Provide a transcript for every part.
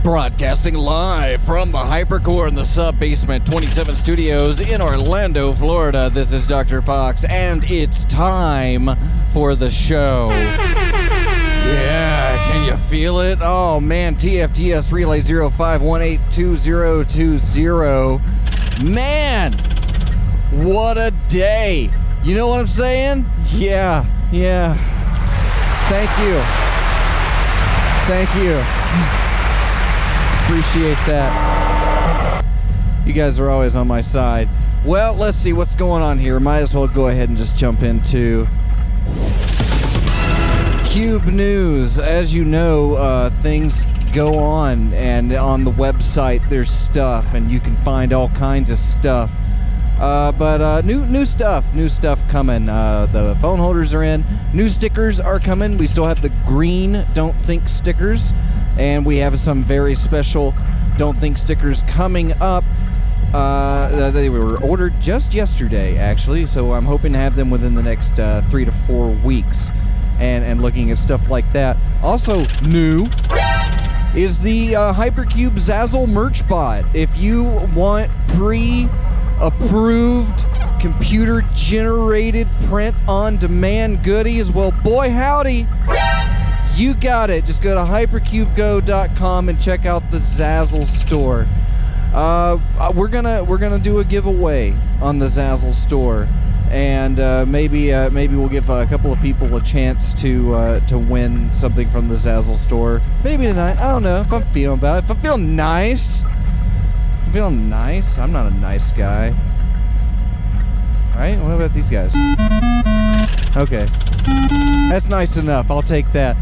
Broadcasting live from the Hypercore in the Sub-Basement 27 Studios in Orlando, Florida. This is Doktor Faux, and it's time for the show. Yeah, can you feel it? Oh, man, TFTS Relay 05182020. Man, what a day. You know what I'm saying? Yeah. Thank you. Appreciate that. You guys are always on my side. Well, let's see what's going on here. Might as well go ahead and just jump into Cube News. As you know, things go on, and on the website there's stuff, and you can find all kinds of stuff. But new stuff coming. The phone holders are in. New stickers are coming. We still have the green Don't Think stickers, and we have some very special Don't Think stickers coming up. They were ordered just yesterday, actually, so I'm hoping to have them within the next 3 to 4 weeks, and looking at stuff like that. Also new is the Hypercube Zazzle merch bot. If you want pre-approved computer-generated print-on-demand goodies, well, boy howdy, you got it. Just go to hypercubego.com and check out the Zazzle store. We're gonna do a giveaway on the Zazzle store, and maybe we'll give a couple of people a chance to win something from the Zazzle store. Maybe tonight. I don't know if I'm feeling about it. If I feel nice. I'm not a nice guy. Right? What about these guys? Okay. That's nice enough. I'll take that.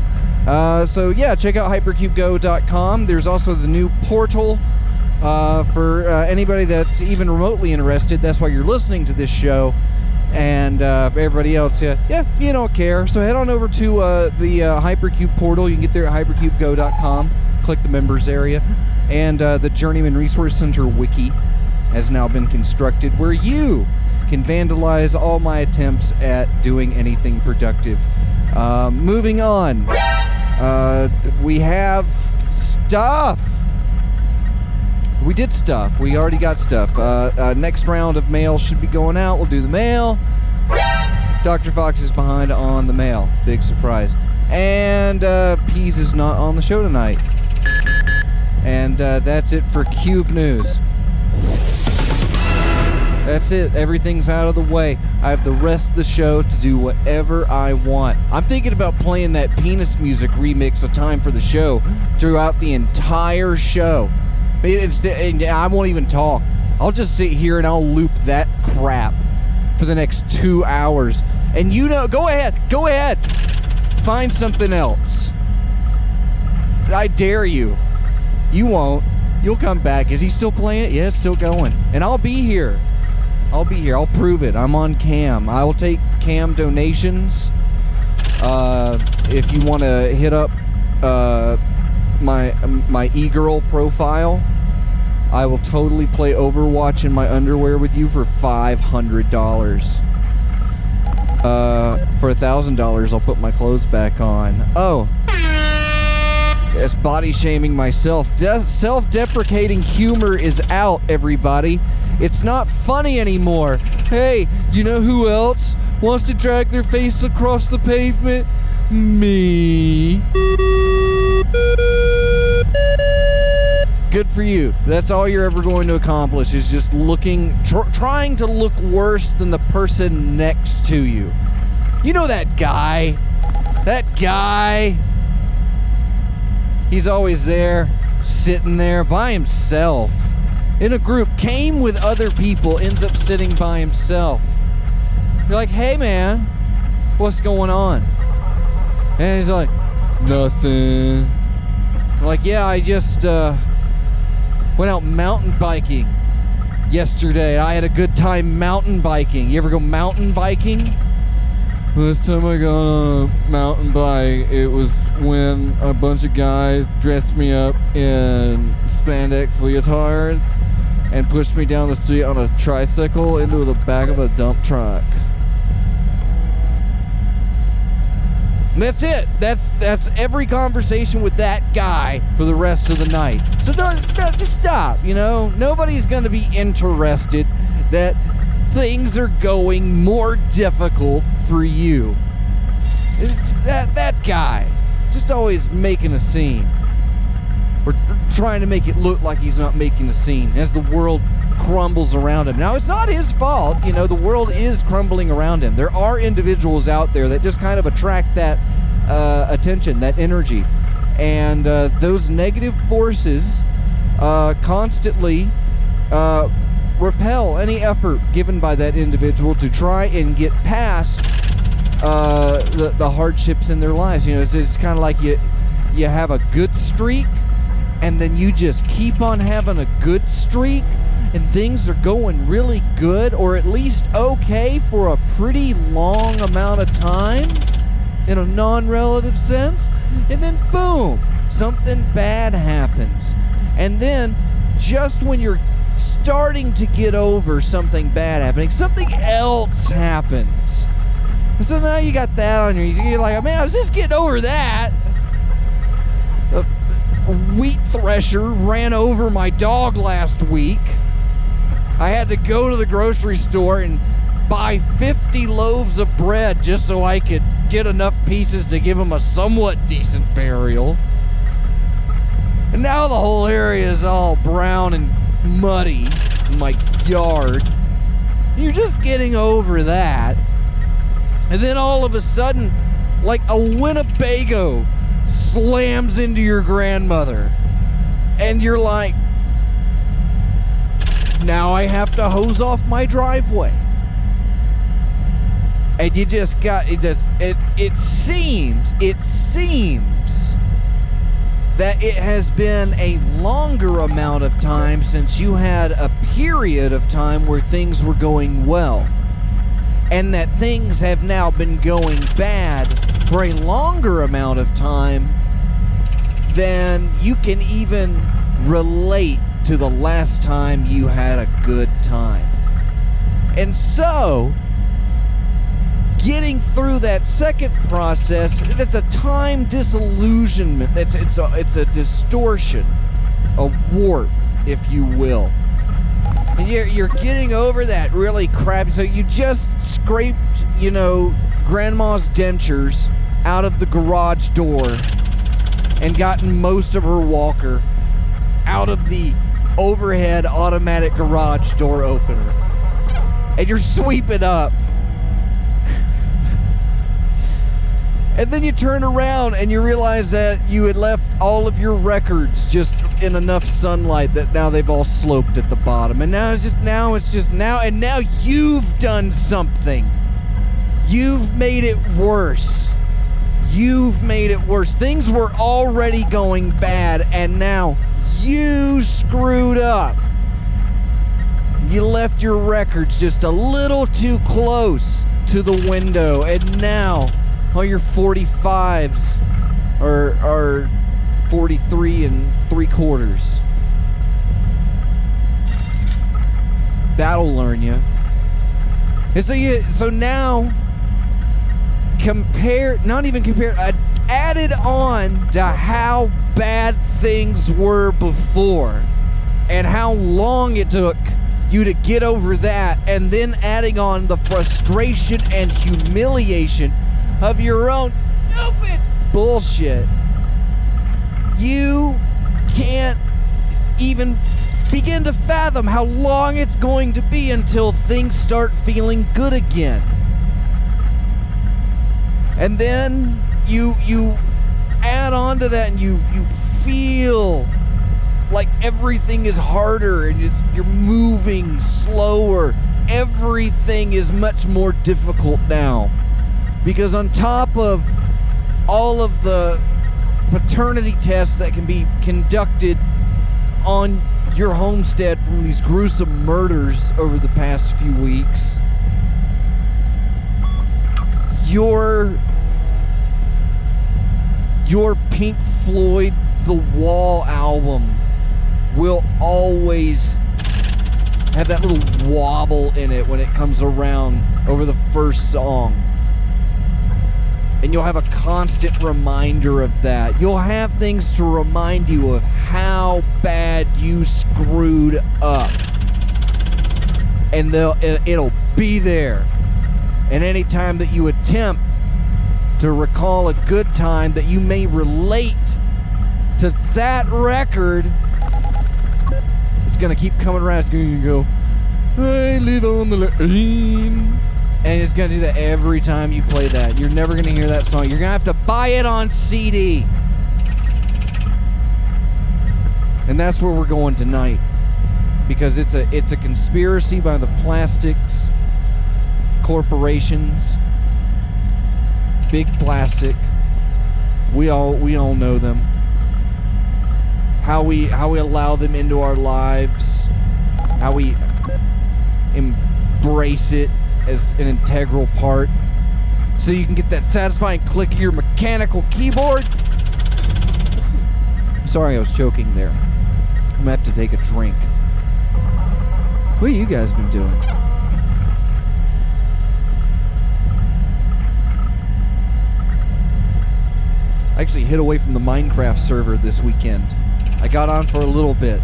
So yeah, check out hypercubego.com. There's also the new portal for anybody that's even remotely interested. That's why you're listening to this show. And for everybody else, yeah, you don't care. So head on over to the Hypercube portal. You can get there at hypercubego.com. Click the members area. And the Journeyman Resource Center wiki has now been constructed where you can vandalize all my attempts at doing anything productive. Moving on. We have stuff. We did stuff. We already got stuff. Next round of mail should be going out. We'll do the mail. Dr. Fox is behind on the mail. Big surprise. And Pease is not on the show tonight. And that's it for Cube News. That's it. Everything's out of the way. I have the rest of the show to do whatever I want. I'm thinking about playing that penis music remix of Time for the Show throughout the entire show. I won't even talk. I'll just sit here and I'll loop that crap for the next 2 hours. And go ahead. Find something else. I dare you. You won't. You'll come back. Is he still playing it? Yeah, it's still going. And I'll be here. I'll prove it. I'm on cam. I will take cam donations. If you want to hit up my e-girl profile, I will totally play Overwatch in my underwear with you for $500. For $1,000, I'll put my clothes back on. Oh. It's body shaming myself. Self-deprecating humor is out, everybody. It's not funny anymore. Hey, you know who else wants to drag their face across the pavement? Me. Good for you. That's all you're ever going to accomplish, is just trying to look worse than the person next to you. You know that guy? He's always there, sitting there by himself. In a group, came with other people, ends up sitting by himself. You're like, hey man, what's going on? And he's like, nothing. I'm like, yeah, I just went out mountain biking yesterday. I had a good time mountain biking. You ever go mountain biking? Last time I got on a mountain bike, it was when a bunch of guys dressed me up in spandex leotards and pushed me down the street on a tricycle into the back of a dump truck. And that's it. That's every conversation with that guy for the rest of the night. So just stop, you know? Nobody's going to be interested that things are going more difficult for you. That guy, just always making a scene. Or trying to make it look like he's not making a scene as the world crumbles around him. Now, it's not his fault. You know, the world is crumbling around him. There are individuals out there that just kind of attract that attention, that energy. And those negative forces constantly repel any effort given by that individual to try and get past the hardships in their lives. You know, it's kind of like you have a good streak, and then you just keep on having a good streak, and things are going really good, or at least okay for a pretty long amount of time, in a non-relative sense, and then boom, something bad happens. And then, just when you're starting to get over something bad happening, something else happens. So now you got that on your ears. You're like, man, I was just getting over that. A wheat thresher ran over my dog last week. I had to go to the grocery store and buy 50 loaves of bread just so I could get enough pieces to give him a somewhat decent burial. And now the whole area is all brown and muddy in my yard. You're just getting over that. And then all of a sudden, like a Winnebago slams into your grandmother. And you're like, now I have to hose off my driveway. And you just got, it seems that it has been a longer amount of time since you had a period of time where things were going well, and that things have now been going bad for a longer amount of time than you can even relate to the last time you had a good time. And so, getting through that second process, that's a time disillusionment. It's a distortion, a warp, if you will. And you're getting over that really crappy. So you just scraped, grandma's dentures out of the garage door and gotten most of her walker out of the overhead automatic garage door opener. And you're sweeping up. And then you turn around and you realize that you had left all of your records just in enough sunlight that now they've all sloped at the bottom. And now and now you've done something. You've made it worse. You've made it worse. Things were already going bad, and now you screwed up. You left your records just a little too close to the window, and now all your 45s are 43 3/4. That'll learn you. And so now added on to how bad things were before and how long it took you to get over that, and then adding on the frustration and humiliation of your own stupid bullshit. You can't even begin to fathom how long it's going to be until things start feeling good again. And then you add on to that, and you feel like everything is harder, and you're moving slower. Everything is much more difficult now. Because on top of all of the paternity tests that can be conducted on your homestead from these gruesome murders over the past few weeks, your Pink Floyd The Wall album will always have that little wobble in it when it comes around over the first song. And you'll have a constant reminder of that. You'll have things to remind you of how bad you screwed up. And it'll be there. And any time that you attempt to recall a good time that you may relate to that record, it's going to keep coming around. It's going to go, I live on the lane. And it's going to do that every time you play that. You're never going to hear that song. You're going to have to buy it on CD. And that's where we're going tonight. Because it's a conspiracy by the plastics corporations. Big plastic. We all know them. How we allow them into our lives. How we embrace it as an integral part, so you can get that satisfying click of your mechanical keyboard. Sorry, I was choking there. I'm gonna have to take a drink. What have you guys been doing? I actually hid away from the Minecraft server this weekend. I got on for a little bit,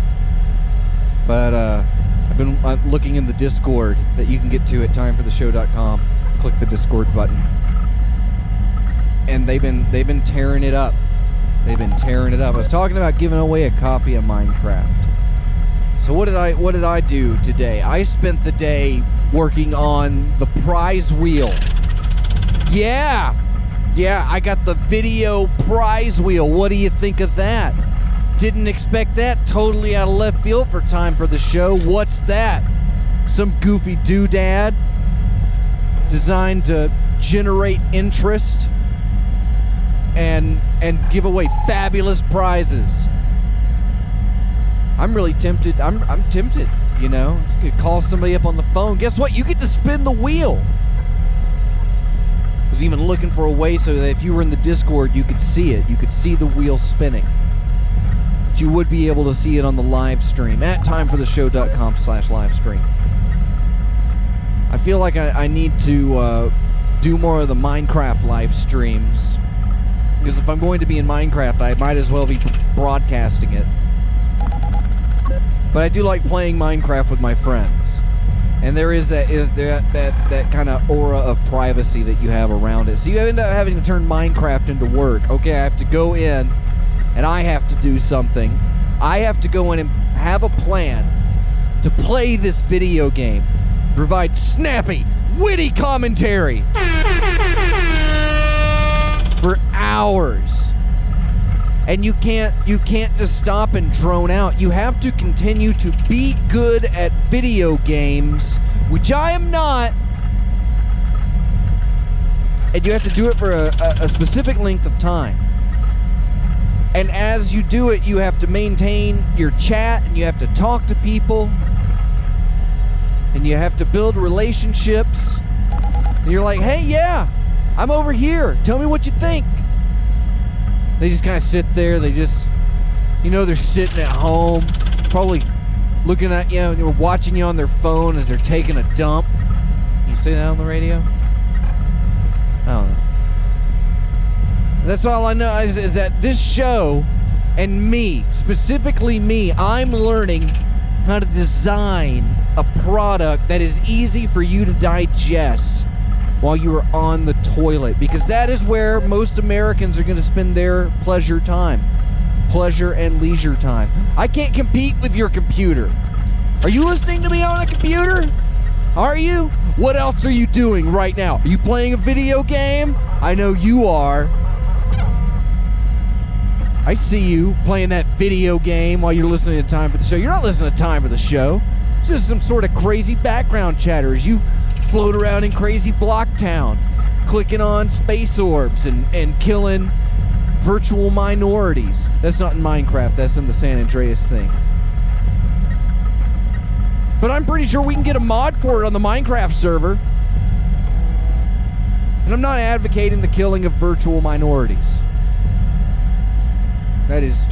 but I've been looking in the Discord that you can get to at timefortheshow.com. Click the Discord button, and they've been tearing it up. They've been tearing it up. I was talking about giving away a copy of Minecraft. So what did I do today? I spent the day working on the prize wheel. Yeah, I got the video prize wheel. What do you think of that? Didn't expect that. Totally out of left field for Time for the Show. What's that? Some goofy doodad designed to generate interest and give away fabulous prizes. I'm really tempted. I'm tempted, you know. Call somebody up on the phone. Guess what? You get to spin the wheel. I was even looking for a way so that if you were in the Discord, you could see it. You could see the wheel spinning. But you would be able to see it on the live stream at timefortheshow.com/livestream. I feel like I need to do more of the Minecraft live streams. Because if I'm going to be in Minecraft, I might as well be broadcasting it. But I do like playing Minecraft with my friends. And there is that kind of aura of privacy that you have around it. So you end up having to turn Minecraft into work. Okay, I have to go in, and I have to do something. I have to go in and have a plan to play this video game. Provide snappy, witty commentary for hours. And you can't just stop and drone out. You have to continue to be good at video games, which I am not. And you have to do it for a specific length of time. And as you do it, you have to maintain your chat, and you have to talk to people, and you have to build relationships. And you're like, hey, yeah, I'm over here. Tell me what you think. They just kind of sit there. They just, you know, they're sitting at home, probably looking at you, and watching you on their phone as they're taking a dump. Can you say that on the radio? I don't know. That's all I know is that this show and me, specifically me, I'm learning how to design a product that is easy for you to digest while you are on the toilet, because that is where most Americans are going to spend their pleasure and leisure time. I can't compete with your computer. Are you listening to me on a computer? Are you? What else are you doing right now? Are you playing a video game? I know you are. I see you playing that video game while you're listening to Time for the Show. You're not listening to Time for the Show. It's just some sort of crazy background chatter as you float around in crazy Blocktown, clicking on space orbs and killing virtual minorities. That's not in Minecraft. That's in the San Andreas thing. But I'm pretty sure we can get a mod for it on the Minecraft server. And I'm not advocating the killing of virtual minorities. That is,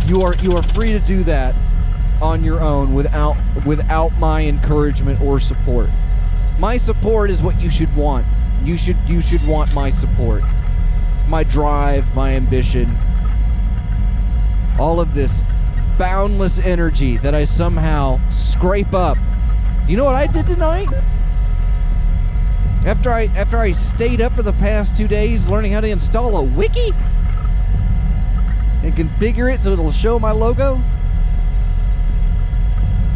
you are free to do that on your own without my encouragement or support. My support is what you should want. You should want my support. My drive, my ambition. All of this boundless energy that I somehow scrape up. You know what I did tonight? After I stayed up for the past 2 days learning how to install a wiki and configure it so it'll show my logo,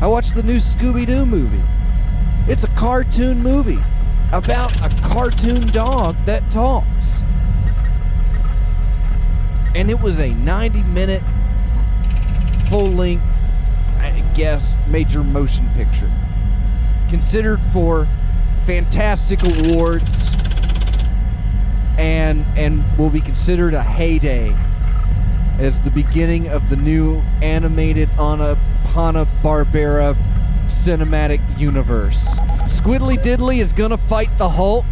I watched the new Scooby-Doo movie. It's a cartoon movie about a cartoon dog that talks. And it was a 90-minute, full-length, I guess, major motion picture. Considered for fantastic awards and will be considered a heyday as the beginning of the new animated Hanna-Barbera cinematic universe. Squiddly Diddly is gonna fight the Hulk.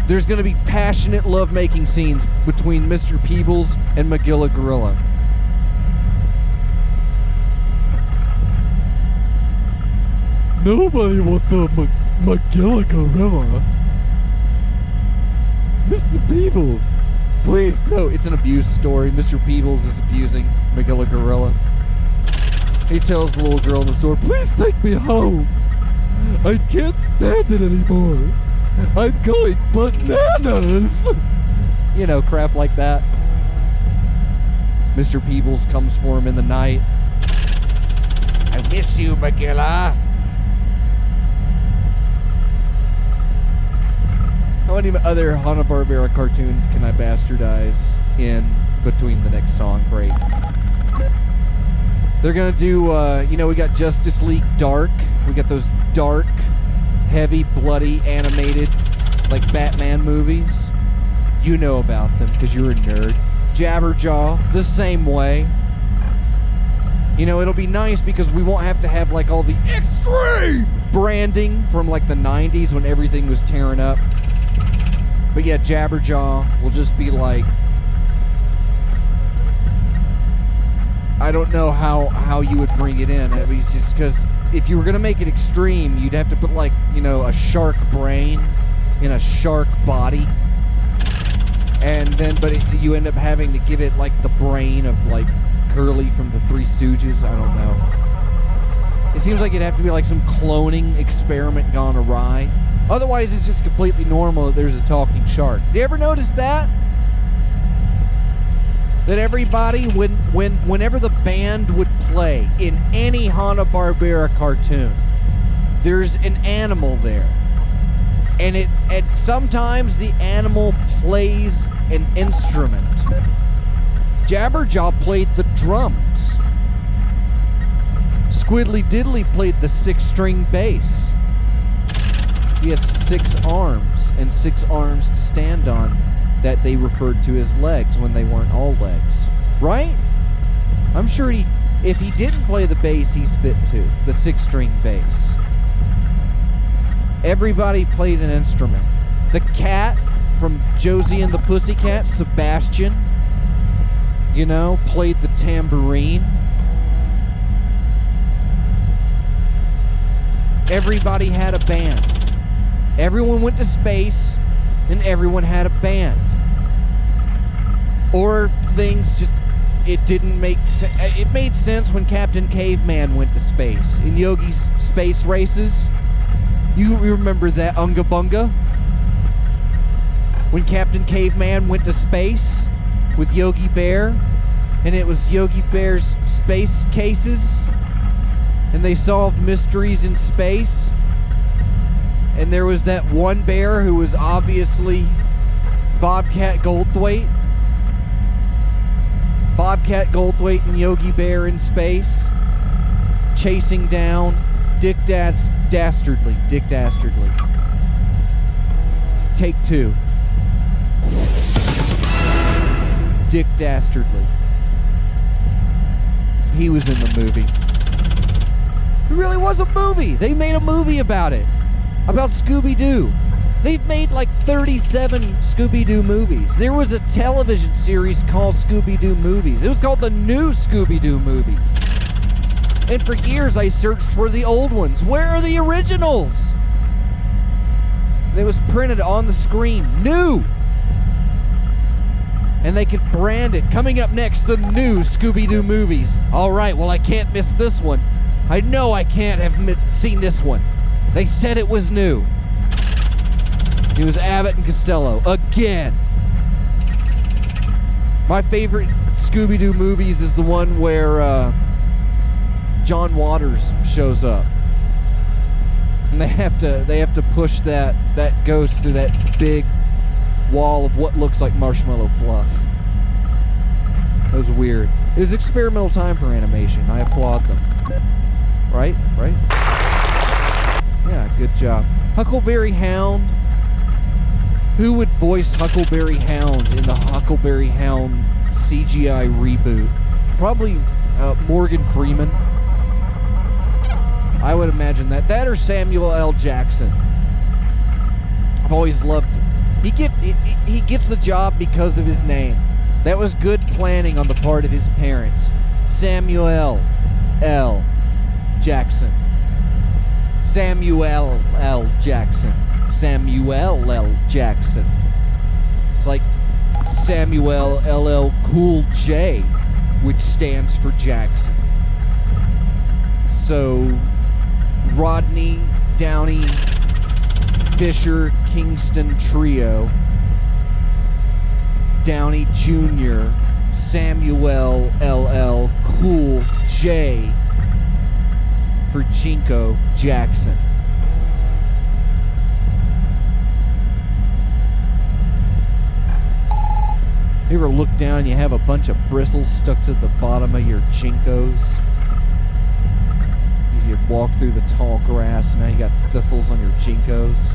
There's gonna be passionate lovemaking scenes between Mr. Peebles and Magilla Gorilla. Nobody wants a Magilla Gorilla. Mr. Peebles, please. No, it's an abuse story. Mr. Peebles is abusing Magilla Gorilla. He tells the little girl in the store, please take me home. I can't stand it anymore. I'm going bananas. You know, crap like that. Mr. Peebles comes for him in the night. I miss you, Magilla. How many other Hanna-Barbera cartoons can I bastardize in between the next song break? They're going to do, we got Justice League Dark. We got those dark, heavy, bloody, animated, like Batman movies. You know about them because you're a nerd. Jabberjaw, the same way. You know, it'll be nice because we won't have to have like all the extreme branding from like the 90s when everything was tearing up. But yeah, Jabberjaw will just be like, I don't know how you would bring it in. I mean, it's just because if you were going to make it extreme, you'd have to put like, you know, a shark brain in a shark body. And then, you end up having to give it like the brain of like Curly from the Three Stooges. I don't know. It seems like it'd have to be like some cloning experiment gone awry. Otherwise, it's just completely normal that there's a talking shark. Do you ever notice that? That everybody, whenever the band would play in any Hanna-Barbera cartoon, there's an animal there. And sometimes the animal plays an instrument. Jabberjaw played the drums. Squiddly Diddly played the 6-string bass. He has 6 arms and 6 arms to stand on that they referred to as legs when they weren't all legs. Right? I'm sure if he didn't play the bass, he's fit too. The 6-string bass. Everybody played an instrument. The cat from Josie and the Pussycat, Sebastian, you know, played the tambourine. Everybody had a band. Everyone went to space, and everyone had a band. Or things just, it didn't make sense. It made sense when Captain Caveman went to space. In Yogi's Space Races, you remember that Unga Bunga? When Captain Caveman went to space with Yogi Bear, and it was Yogi Bear's space cases, and they solved mysteries in space. And there was that one bear who was obviously Bobcat Goldthwait. Bobcat Goldthwait and Yogi Bear in space, chasing down Dick Dastardly. Dick Dastardly. Take 2. Dick Dastardly. He was in the movie. It really was a movie. They made a movie about it. About Scooby-Doo. They've made like 37 Scooby-Doo movies. There was a television series called Scooby-Doo Movies. It was called the New Scooby-Doo Movies. And for years I searched for the old ones. Where are the originals? And it was printed on the screen. New! And they could brand it. Coming up next, the new Scooby-Doo movies. Alright, well I can't miss this one. I know I can't have seen this one. They said it was new. It was Abbott and Costello. Again. My favorite Scooby-Doo movies is the one where John Waters shows up. And they have to push that ghost through that big wall of what looks like marshmallow fluff. That was weird. It was experimental time for animation. I applaud them. Right? Yeah, good job. Huckleberry Hound. Who would voice Huckleberry Hound in the Huckleberry Hound CGI reboot? Probably Morgan Freeman. I would imagine that. That or Samuel L. Jackson. I've always loved him. He gets the job because of his name. That was good planning on the part of his parents. Samuel L. Jackson. Samuel L. Jackson. Samuel L. Jackson. It's like Samuel LL Cool J, which stands for Jackson. So, Rodney, Downey, Fisher, Kingston trio, Downey Jr., Samuel LL Cool J for Jinko Jackson. You ever look down and you have a bunch of bristles stuck to the bottom of your Jinkos? You walk through the tall grass and now you got thistles on your Jinkos.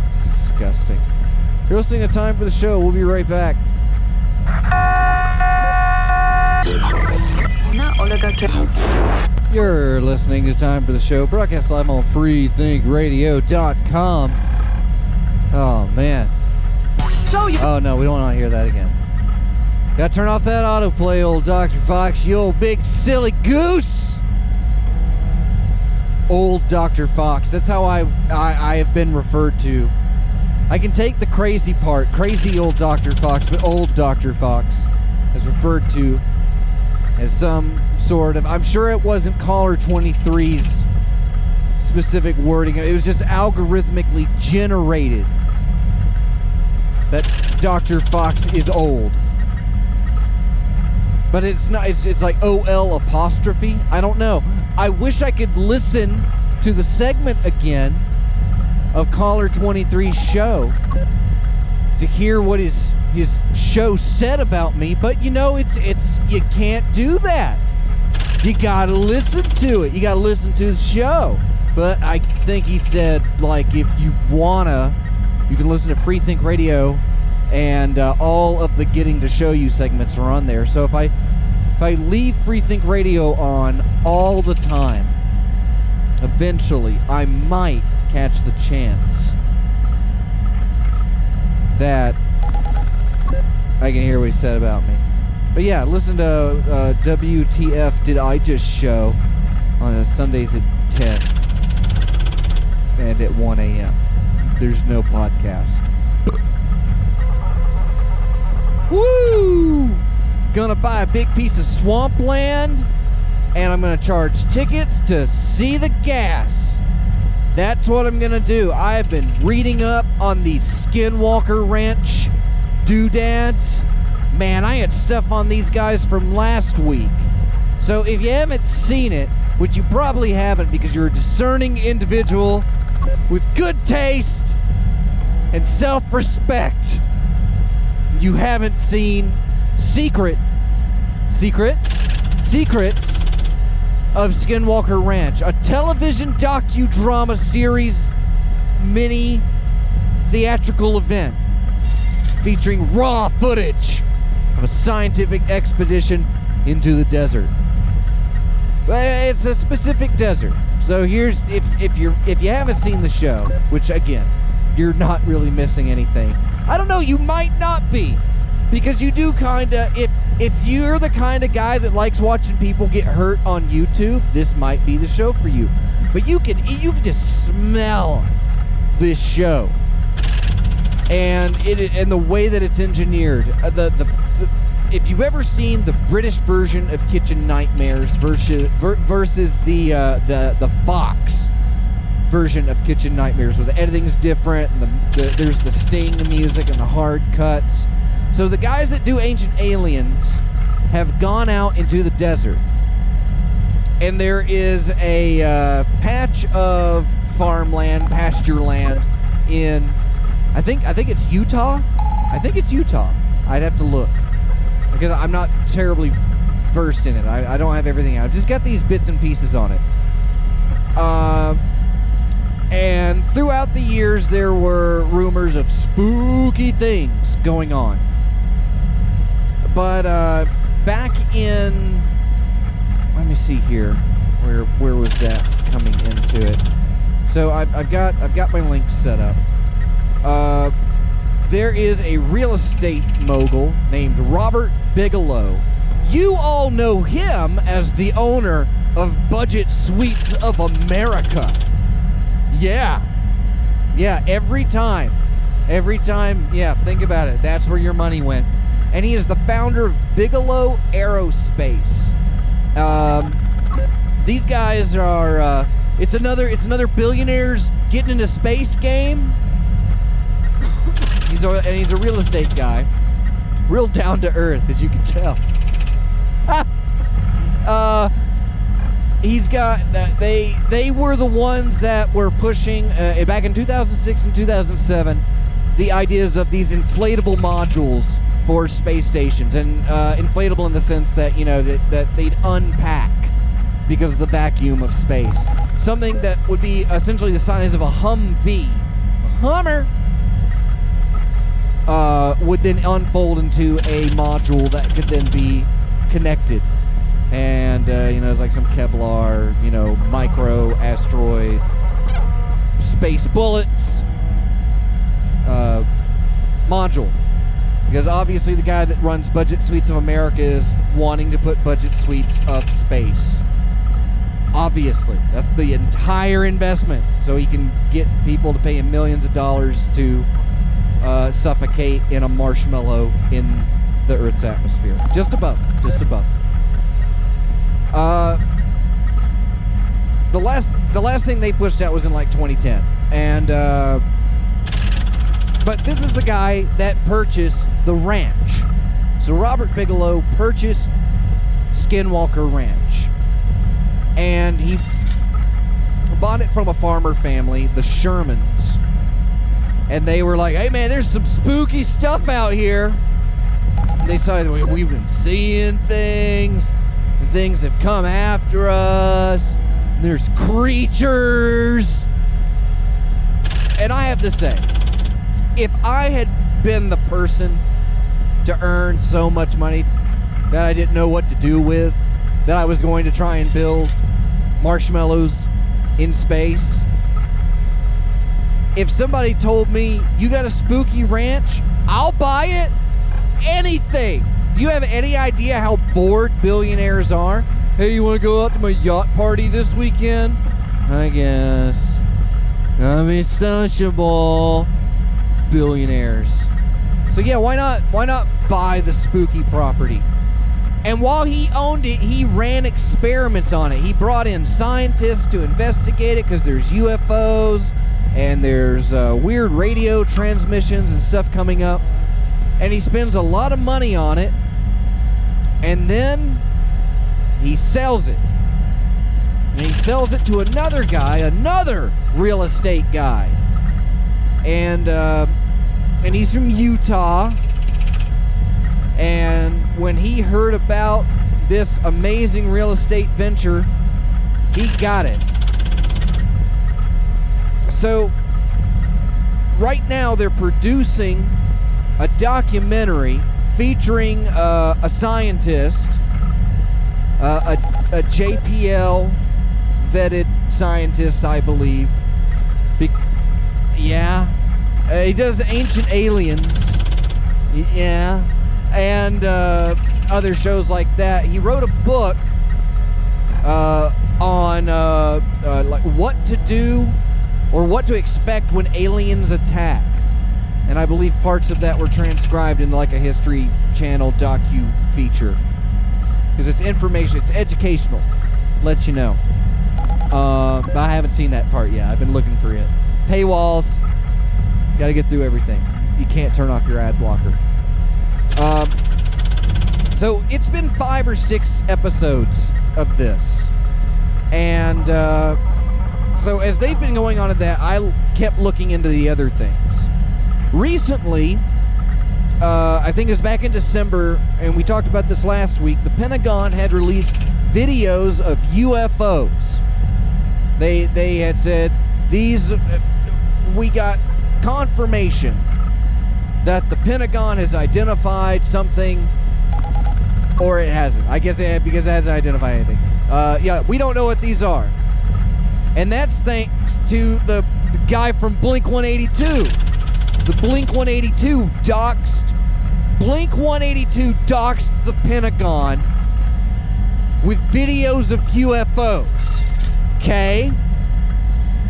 It's the disgusting. You're listening to Time for the Show. We'll be right back. You're listening to Time for the Show, broadcast live on freethinkradio.com. Oh, man. Oh, no, we don't want to hear that again. Gotta turn off that autoplay, old Dr. Fox, you old big silly goose! Old Dr. Fox, that's how I have been referred to. I can take the crazy part, crazy old Dr. Fox, but old Dr. Fox is referred to as some sort of, I'm sure it wasn't Caller 23's specific wording, it was just algorithmically generated that Dr. Fox is old. But it's not, it's like OL apostrophe, I don't know. I wish I could listen to the segment again of Caller 23's show to hear what his show said about me, but you know, it's you can't do that. You gotta listen to it. You gotta listen to the show. But I think he said, like, if you wanna, you can listen to Free Think Radio, and all of the Getting to Show You segments are on there. So if I leave Free Think Radio on all the time, eventually I might catch the chance that I can hear what he said about me. But yeah, listen to WTF Did I Just Show on Sundays at 10 and at 1 a.m. There's no podcast. Woo! Gonna buy a big piece of swampland, and I'm gonna charge tickets to see the gas. That's what I'm gonna do. I've been reading up on the Skinwalker Ranch doodads. Man, I had stuff on these guys from last week. So if you haven't seen it, which you probably haven't because you're a discerning individual with good taste and self-respect, you haven't seen Secrets of Skinwalker Ranch, a television docudrama series mini theatrical event featuring raw footage of a scientific expedition into the desert. It's a specific desert. So here's, if you haven't seen the show, which again, you're not really missing anything. I don't know, you might not be, because you do kinda, if you're the kind of guy that likes watching people get hurt on YouTube, this might be the show for you. But you can just smell this show, and and the way that it's engineered. If you've ever seen the British version of Kitchen Nightmares versus the Fox version of Kitchen Nightmares, where the editing's different and there's the sting music and the hard cuts. So the guys that do Ancient Aliens have gone out into the desert, and there is a patch of farmland, pasture land in, I think it's Utah. I think it's Utah. I'd have to look because I'm not terribly versed in it. I don't have everything out. I've just got these bits and pieces on it. And throughout the years, there were rumors of spooky things going on. But back in, let me see here, where was that coming into it? So I've got my links set up. There is a real estate mogul named Robert Bigelow. You all know him as the owner of Budget Suites of America. Yeah, every time, yeah, think about it. That's where your money went. And he is the founder of Bigelow Aerospace. These guys are, it's another billionaires getting into space game. He's a real estate guy. Real down to earth, as you can tell. He's got, they were the ones that were pushing, back in 2006 and 2007, the ideas of these inflatable modules for space stations. And inflatable in the sense that, you know, that they'd unpack because of the vacuum of space. Something that would be essentially the size of a Humvee. A Hummer! would then unfold into a module that could then be connected. And, it's like some Kevlar, micro asteroid, space bullets module. Because obviously the guy that runs Budget Suites of America is wanting to put Budget Suites of space. Obviously. That's the entire investment. So he can get people to pay him millions of dollars to suffocate in a marshmallow in the Earth's atmosphere. Just above. The last thing they pushed out was in like 2010. And but this is the guy that purchased the ranch. So Robert Bigelow purchased Skinwalker Ranch. And he bought it from a farmer family, the Shermans. And they were like, hey man, there's some spooky stuff out here. And they said, we've been seeing things. Things have come after us. There's creatures. And I have to say, if I had been the person to earn so much money that I didn't know what to do with, that I was going to try and build marshmallows in space, if somebody told me, you got a spooky ranch, I'll buy it. Anything. Do you have any idea how bored billionaires are? Hey, you want to go out to my yacht party this weekend? I guess. I mean, sociable. Billionaires. So yeah, why not buy the spooky property? And while he owned it, he ran experiments on it. He brought in scientists to investigate it because there's UFOs and there's weird radio transmissions and stuff coming up. And he spends a lot of money on it. And then he sells it. And he sells it to another guy, another real estate guy. And he's from Utah. And when he heard about this amazing real estate venture, he got it. So right now they're producing a documentary featuring a scientist, a JPL vetted scientist, I believe. He does Ancient Aliens. Yeah. And other shows like that. He wrote a book on like what to do or what to expect when aliens attack. And I believe parts of that were transcribed into like a History Channel docu-feature. Because it's information, it's educational. Lets you know. But I haven't seen that part yet. I've been looking for it. Paywalls. Gotta get through everything. You can't turn off your ad blocker. So it's been 5 or 6 episodes of this. And so as they've been going on at that, I kept looking into the other things. Recently, I think it was back in December, and we talked about this last week, the Pentagon had released videos of UFOs. They had said, we got confirmation that the Pentagon has identified something, or it hasn't. I guess because it hasn't identified anything. We don't know what these are. And that's thanks to the guy from Blink-182. The Blink-182 doxed the Pentagon with videos of UFOs. Okay?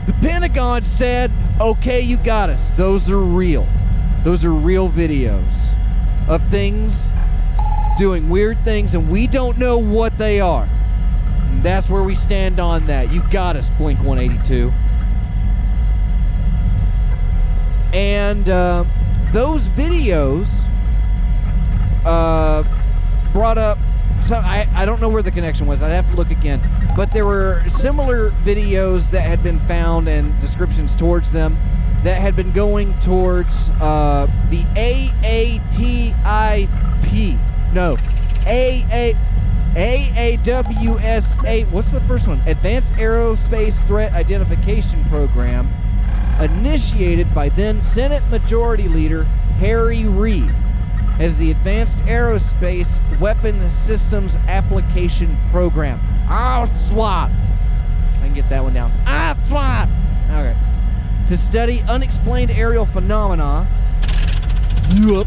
The Pentagon said, okay, you got us. Those are real. Those are real videos of things doing weird things, and we don't know what they are. And that's where we stand on that. You got us, Blink-182. And those videos brought up, so I don't know where the connection was. I'd have to look again. But there were similar videos that had been found and descriptions towards them that had been going towards the AATIP. No, AAWSA. What's the first one? Advanced Aerospace Threat Identification Program, initiated by then Senate Majority Leader Harry Reid as the Advanced Aerospace Weapon Systems Application Program. SWAP. I can get that one down. SWAP. Okay. To study unexplained aerial phenomena. Yup.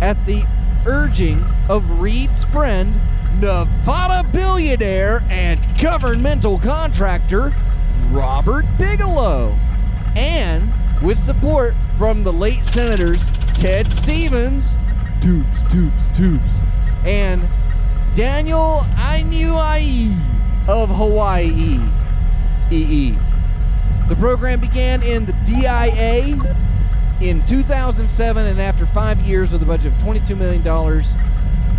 At the urging of Reed's friend, Nevada billionaire and governmental contractor Robert Bigelow, and with support from the late senators Ted Stevens, tubes, and Daniel Inouye of Hawaii. The program began in the DIA in 2007, and after 5 years with a budget of $22 million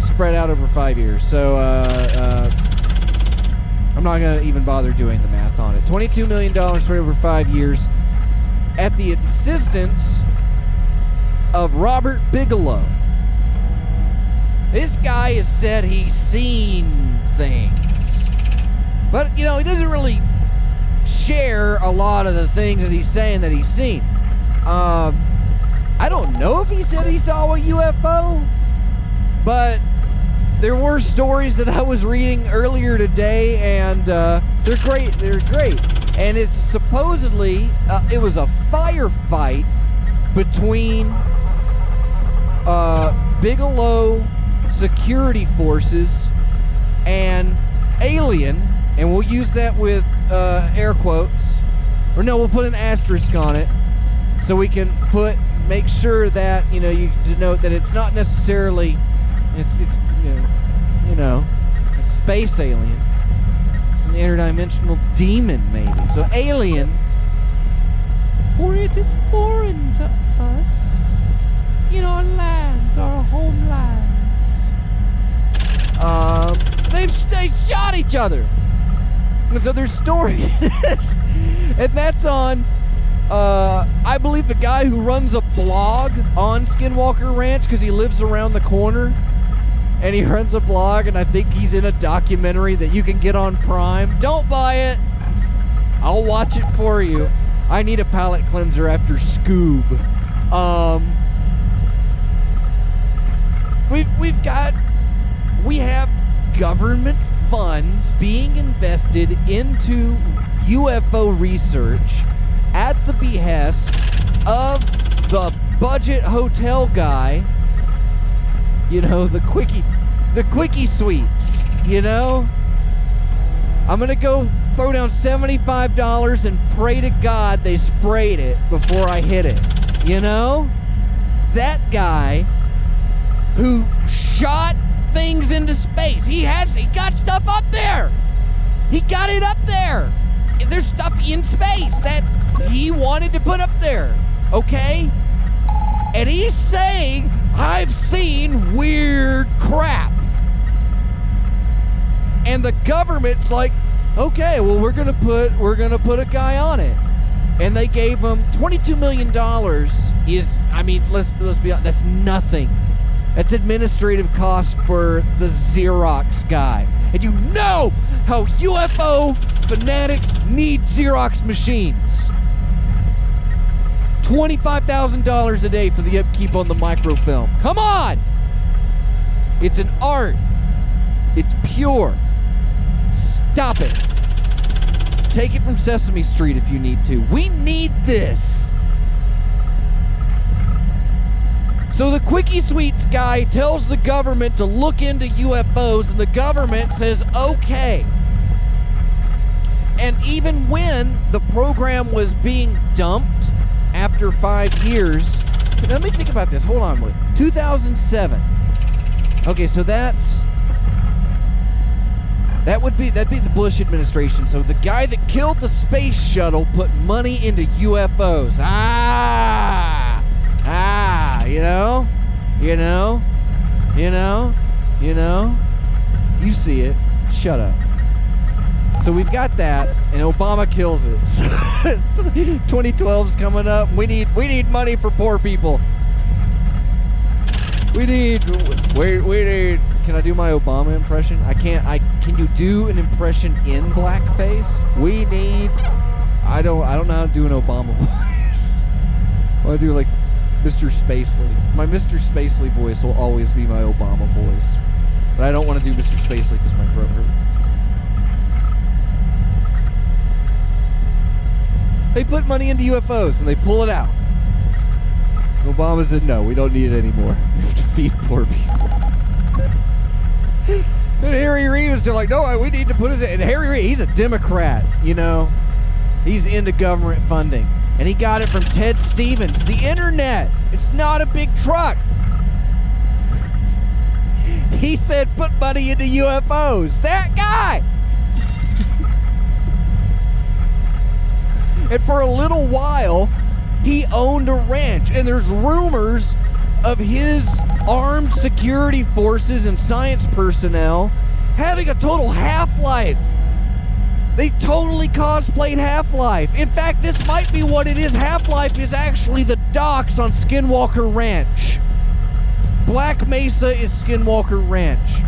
spread out over 5 years. So I'm not going to even bother doing the math on it. $22 million spread over 5 years at the insistence of Robert Bigelow. This guy has said he's seen things, but he doesn't really share a lot of the things that he's saying that he's seen. I don't know if he said he saw a UFO, but there were stories that I was reading earlier today, and they're great. And it's supposedly it was a firefight between Bigelow security forces and alien, and we'll use that with air quotes, or no, we'll put an asterisk on it so we can make sure that you denote that it's not necessarily it's space alien. It's an interdimensional demon, maybe. So alien, for it is foreign to us, in our lands, our homelands. They shot each other, and so there's stories, and that's on. I believe the guy who runs a blog on Skinwalker Ranch, because he lives around the corner, and he runs a blog, and I think he's in a documentary that you can get on Prime. Don't buy it. I'll watch it for you. I need a palate cleanser after Scoob. We have government funds being invested into UFO research at the behest of the budget hotel guy, the quickie suites, I'm gonna go throw down $75 and pray to God they sprayed it before I hit it. That guy who shot things into space, he got stuff up there. He got it up there. There's stuff in space that he wanted to put up there, okay? And he's saying, I've seen weird crap. And the government's like, okay, well, we're gonna put a guy on it. And they gave him $22 million. Let's be honest, that's nothing. That's administrative cost for the Xerox guy. And you know how UFO fanatics need Xerox machines. $25,000 a day for the upkeep on the microfilm. Come on! It's an art. It's pure. Stop it. Take it from Sesame Street if you need to. We need this. So the Quickie Suites guy tells the government to look into UFOs, and the government says, okay. And even when the program was being dumped after 5 years, let me think about this. Hold on, 2007. Okay, so that'd be the Bush administration. So the guy that killed the space shuttle put money into UFOs. You see it. Shut up. So we've got that, and Obama kills it. 2012's coming up. We need money for poor people. We need. Can I do my Obama impression? I can't. Can you do an impression in blackface? I don't know how to do an Obama voice. I want to do like, Mr. Spacely. My Mr. Spacely voice will always be my Obama voice. But I don't want to do Mr. Spacely because my throat hurts. They put money into UFOs and they pull it out. Obama said, no, we don't need it anymore. We have to feed poor people. And Harry Reid was still like, no, we need to put it in. And Harry Reid, he's a Democrat, you know. He's into government funding. And he got it from Ted Stevens. The internet. It's not a big truck. He said, put money into UFOs. That guy. And for a little while, he owned a ranch. And there's rumors of his armed security forces and science personnel having a total half-life. They totally cosplayed Half-Life. In fact, this might be what it is. Half-Life is actually the docks on Skinwalker Ranch. Black Mesa is Skinwalker Ranch.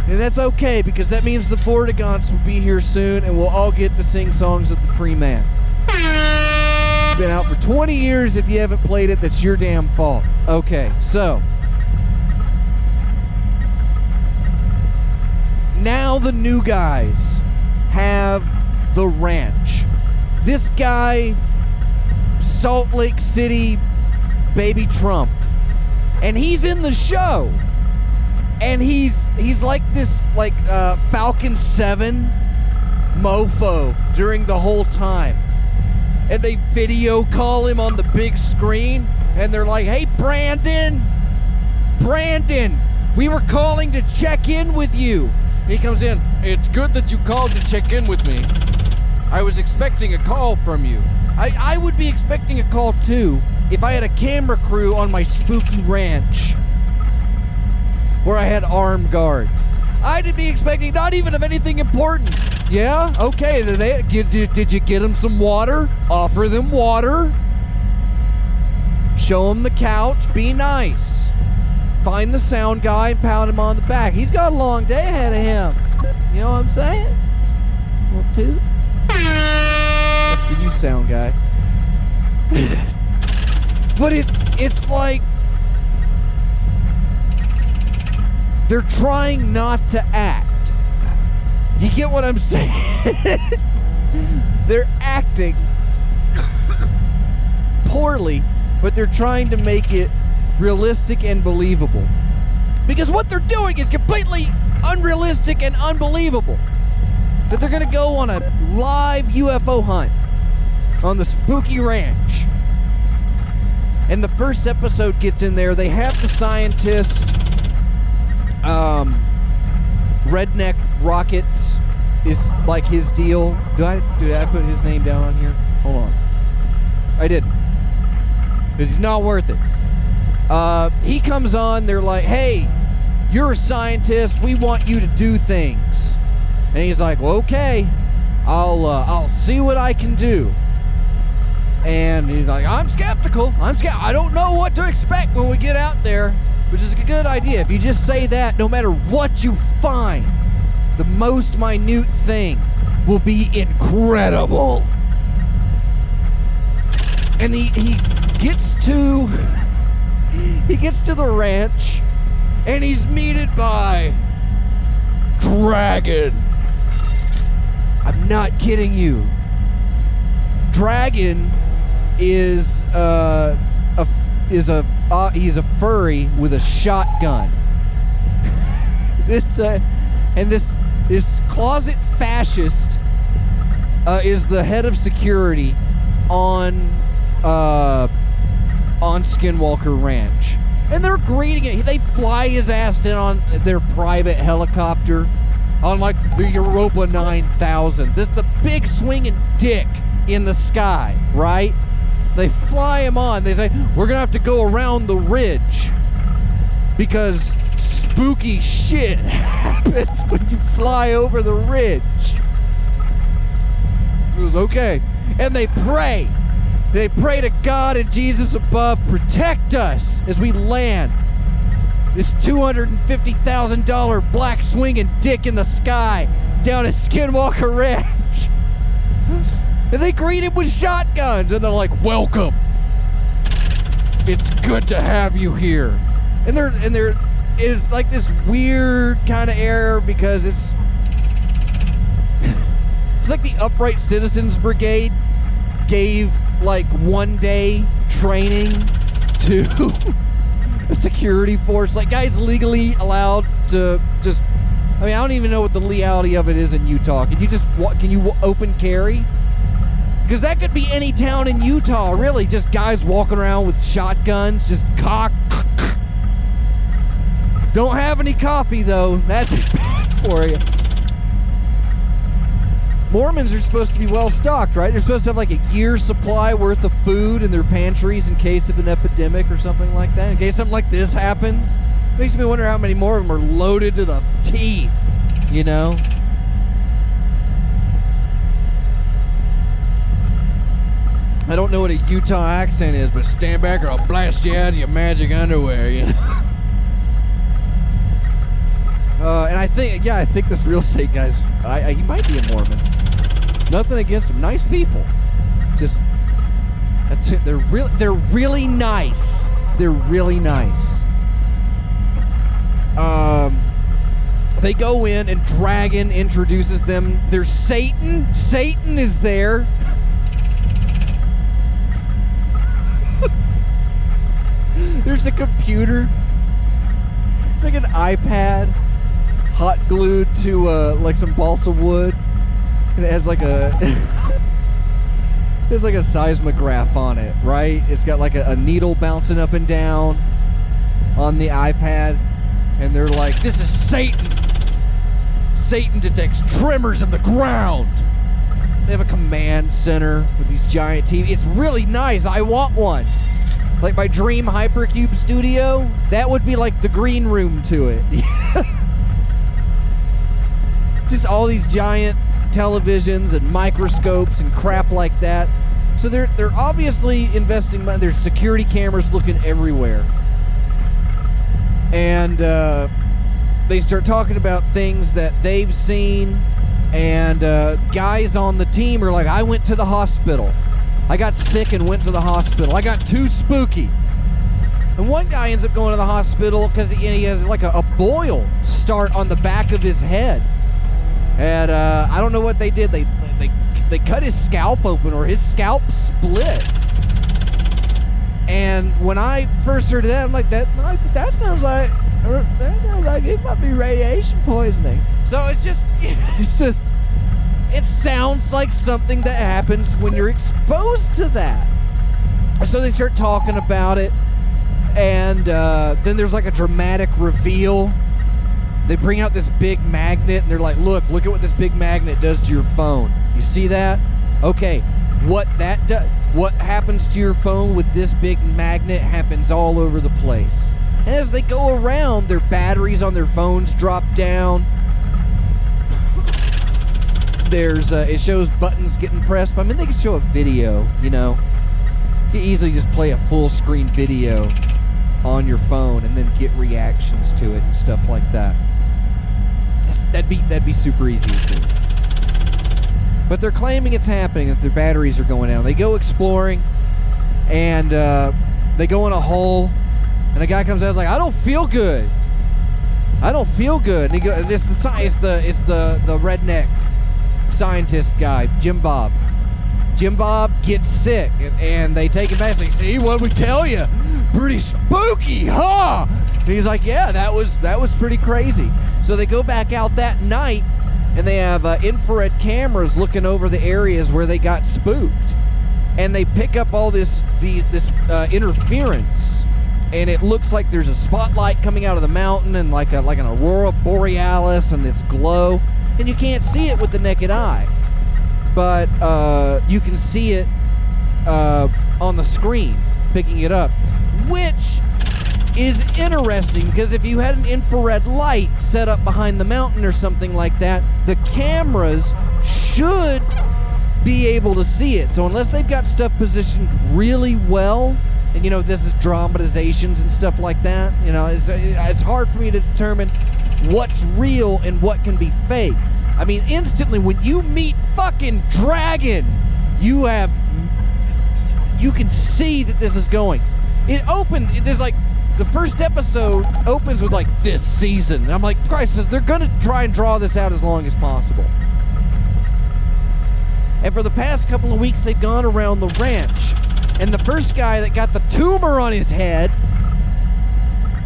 And that's okay, because that means the Vortigaunts will be here soon, and we'll all get to sing songs of the Free Man. It's been out for 20 years. If you haven't played it, that's your damn fault. Okay, so now the new guys have the ranch. This guy, Salt Lake City Baby Trump, and he's in the show, and he's like this Falcon 7 mofo during the whole time. And they video call him on the big screen, and they're like, hey, Brandon, we were calling to check in with you. He comes in, it's good that you called to check in with me. I was expecting a call from you. I would be expecting a call too if I had a camera crew on my spooky ranch where I had armed guards. I'd be expecting not even of anything important. Yeah? Okay, did you get them some water? Offer them water. Show them the couch. Be nice. Find the sound guy and pound him on the back. He's got a long day ahead of him. You know what I'm saying? Well, toot. That's the new sound guy. But it's like they're trying not to act. You get what I'm saying? They're acting poorly, but they're trying to make it realistic and believable. Because what they're doing is completely unrealistic and unbelievable. That they're going to go on a live UFO hunt on the spooky ranch. And the first episode gets in there. They have the scientist, Redneck Rockets is like his deal. Did I put his name down on here? Hold on. I didn't. Because he's not worth it. He comes on, they're like, hey, you're a scientist, we want you to do things. And he's like, well, okay, I'll see what I can do. And he's like, I'm skeptical. I don't know what to expect when we get out there, which is a good idea. If you just say that, no matter what you find, the most minute thing will be incredible. And he gets to the ranch, and he's meted by Dragon. I'm not kidding you. Dragon is he's a furry with a shotgun. This closet fascist is the head of security on Skinwalker Ranch. And they're greeting it. They fly his ass in on their private helicopter on like the Europa 9000. This is the big swinging dick in the sky, right? They fly him on. They say, we're going to have to go around the ridge because spooky shit happens when you fly over the ridge. It was okay. And they pray. They pray to God and Jesus above, protect us as we land this $250,000 black swinging dick in the sky down at Skinwalker Ranch. And they greet him with shotguns, and they're like, welcome. It's good to have you here. And there is like this weird kind of air because it's like the Upright Citizens Brigade gave like 1 day training to a security force. Like, guys legally allowed to just, I mean, I don't even know what the legality of it is in Utah. Can you open carry? Because that could be any town in Utah, really. Just guys walking around with shotguns, just cock. Don't have any coffee, though. That'd be bad for you. Mormons are supposed to be well stocked, right? They're supposed to have like a year's supply worth of food in their pantries in case of an epidemic or something like that. In case something like this happens. Makes me wonder how many more of them are loaded to the teeth, you know? I don't know what a Utah accent is, but stand back or I'll blast you out of your magic underwear, you know? And I think this real estate guy's, he might be a Mormon. Nothing against them. Nice people. Just, that's it. They're really nice. They're really nice. They go in and Dragon introduces them. There's Satan. Satan is there. There's a computer. It's like an iPad hot glued to like some balsa wood. And it has like a there's like a seismograph on it, right? It's got like a needle bouncing up and down on the iPad. And they're like, this is Satan. Satan detects tremors in the ground. They have a command center with these giant TVs. It's really nice. I want one. Like my dream Hypercube studio, that would be like the green room to it. Just all these giant televisions and microscopes and crap like that. So they're obviously investing money. There's security cameras looking everywhere. And they start talking about things that they've seen. And guys on the team are like, I went to the hospital. I got sick and went to the hospital. I got too spooky. And one guy ends up going to the hospital because he has like a boil start on the back of his head. And I don't know what they did. They cut his scalp open, or his scalp split. And when I first heard of that, I'm like, that sounds like it might be radiation poisoning. So it sounds like something that happens when you're exposed to that. So they start talking about it, and then there's like a dramatic reveal. They bring out this big magnet, and they're like, look at what this big magnet does to your phone. You see that? Okay, what happens to your phone with this big magnet happens all over the place. And as they go around, their batteries on their phones drop down. It shows buttons getting pressed. I mean, they could show a video, you know. You could easily just play a full screen video on your phone and then get reactions to it and stuff like that. That'd be super easy to do. But they're claiming it's happening, that their batteries are going down. They go exploring, and they go in a hole, and a guy comes out and is like, I don't feel good. And he goes, it's the redneck scientist guy, Jim Bob. Jim Bob gets sick, and they take him back and say, see, what'd we tell you? Pretty spooky, huh? And he's like, yeah, that was pretty crazy. So they go back out that night, and they have infrared cameras looking over the areas where they got spooked. And they pick up all this interference, and it looks like there's a spotlight coming out of the mountain, and like an aurora borealis, and this glow. And you can't see it with the naked eye, but you can see it on the screen, picking it up, which is interesting, because if you had an infrared light set up behind the mountain or something like that, the cameras should be able to see it. So unless they've got stuff positioned really well, and this is dramatizations and stuff like that, it's hard for me to determine what's real and what can be fake. I mean, instantly when you meet fucking Dragon, you can see that this is going. It opened, there's like, the first episode opens with like, this season. And I'm like, Christ, they're gonna try and draw this out as long as possible. And for the past couple of weeks, they've gone around the ranch. And the first guy that got the tumor on his head,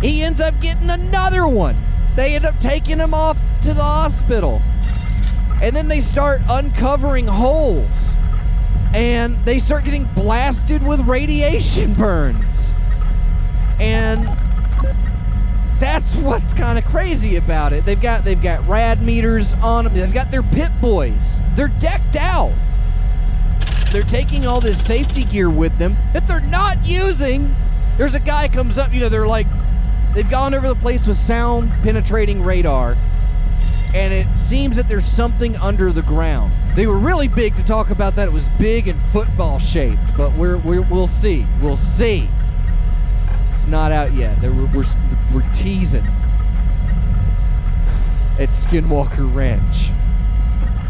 he ends up getting another one. They end up taking him off to the hospital. And then they start uncovering holes. And they start getting blasted with radiation burns. And that's what's kind of crazy about it. They've got rad meters on them. They've got their pit boys. They're decked out. They're taking all this safety gear with them that they're not using. There's a guy comes up, they're like, they've gone over the place with sound penetrating radar, and it seems that there's something under the ground. They were really big to talk about that. It was big and football shaped, but we'll see. We'll see. It's not out yet. We're teasing. At Skinwalker Ranch.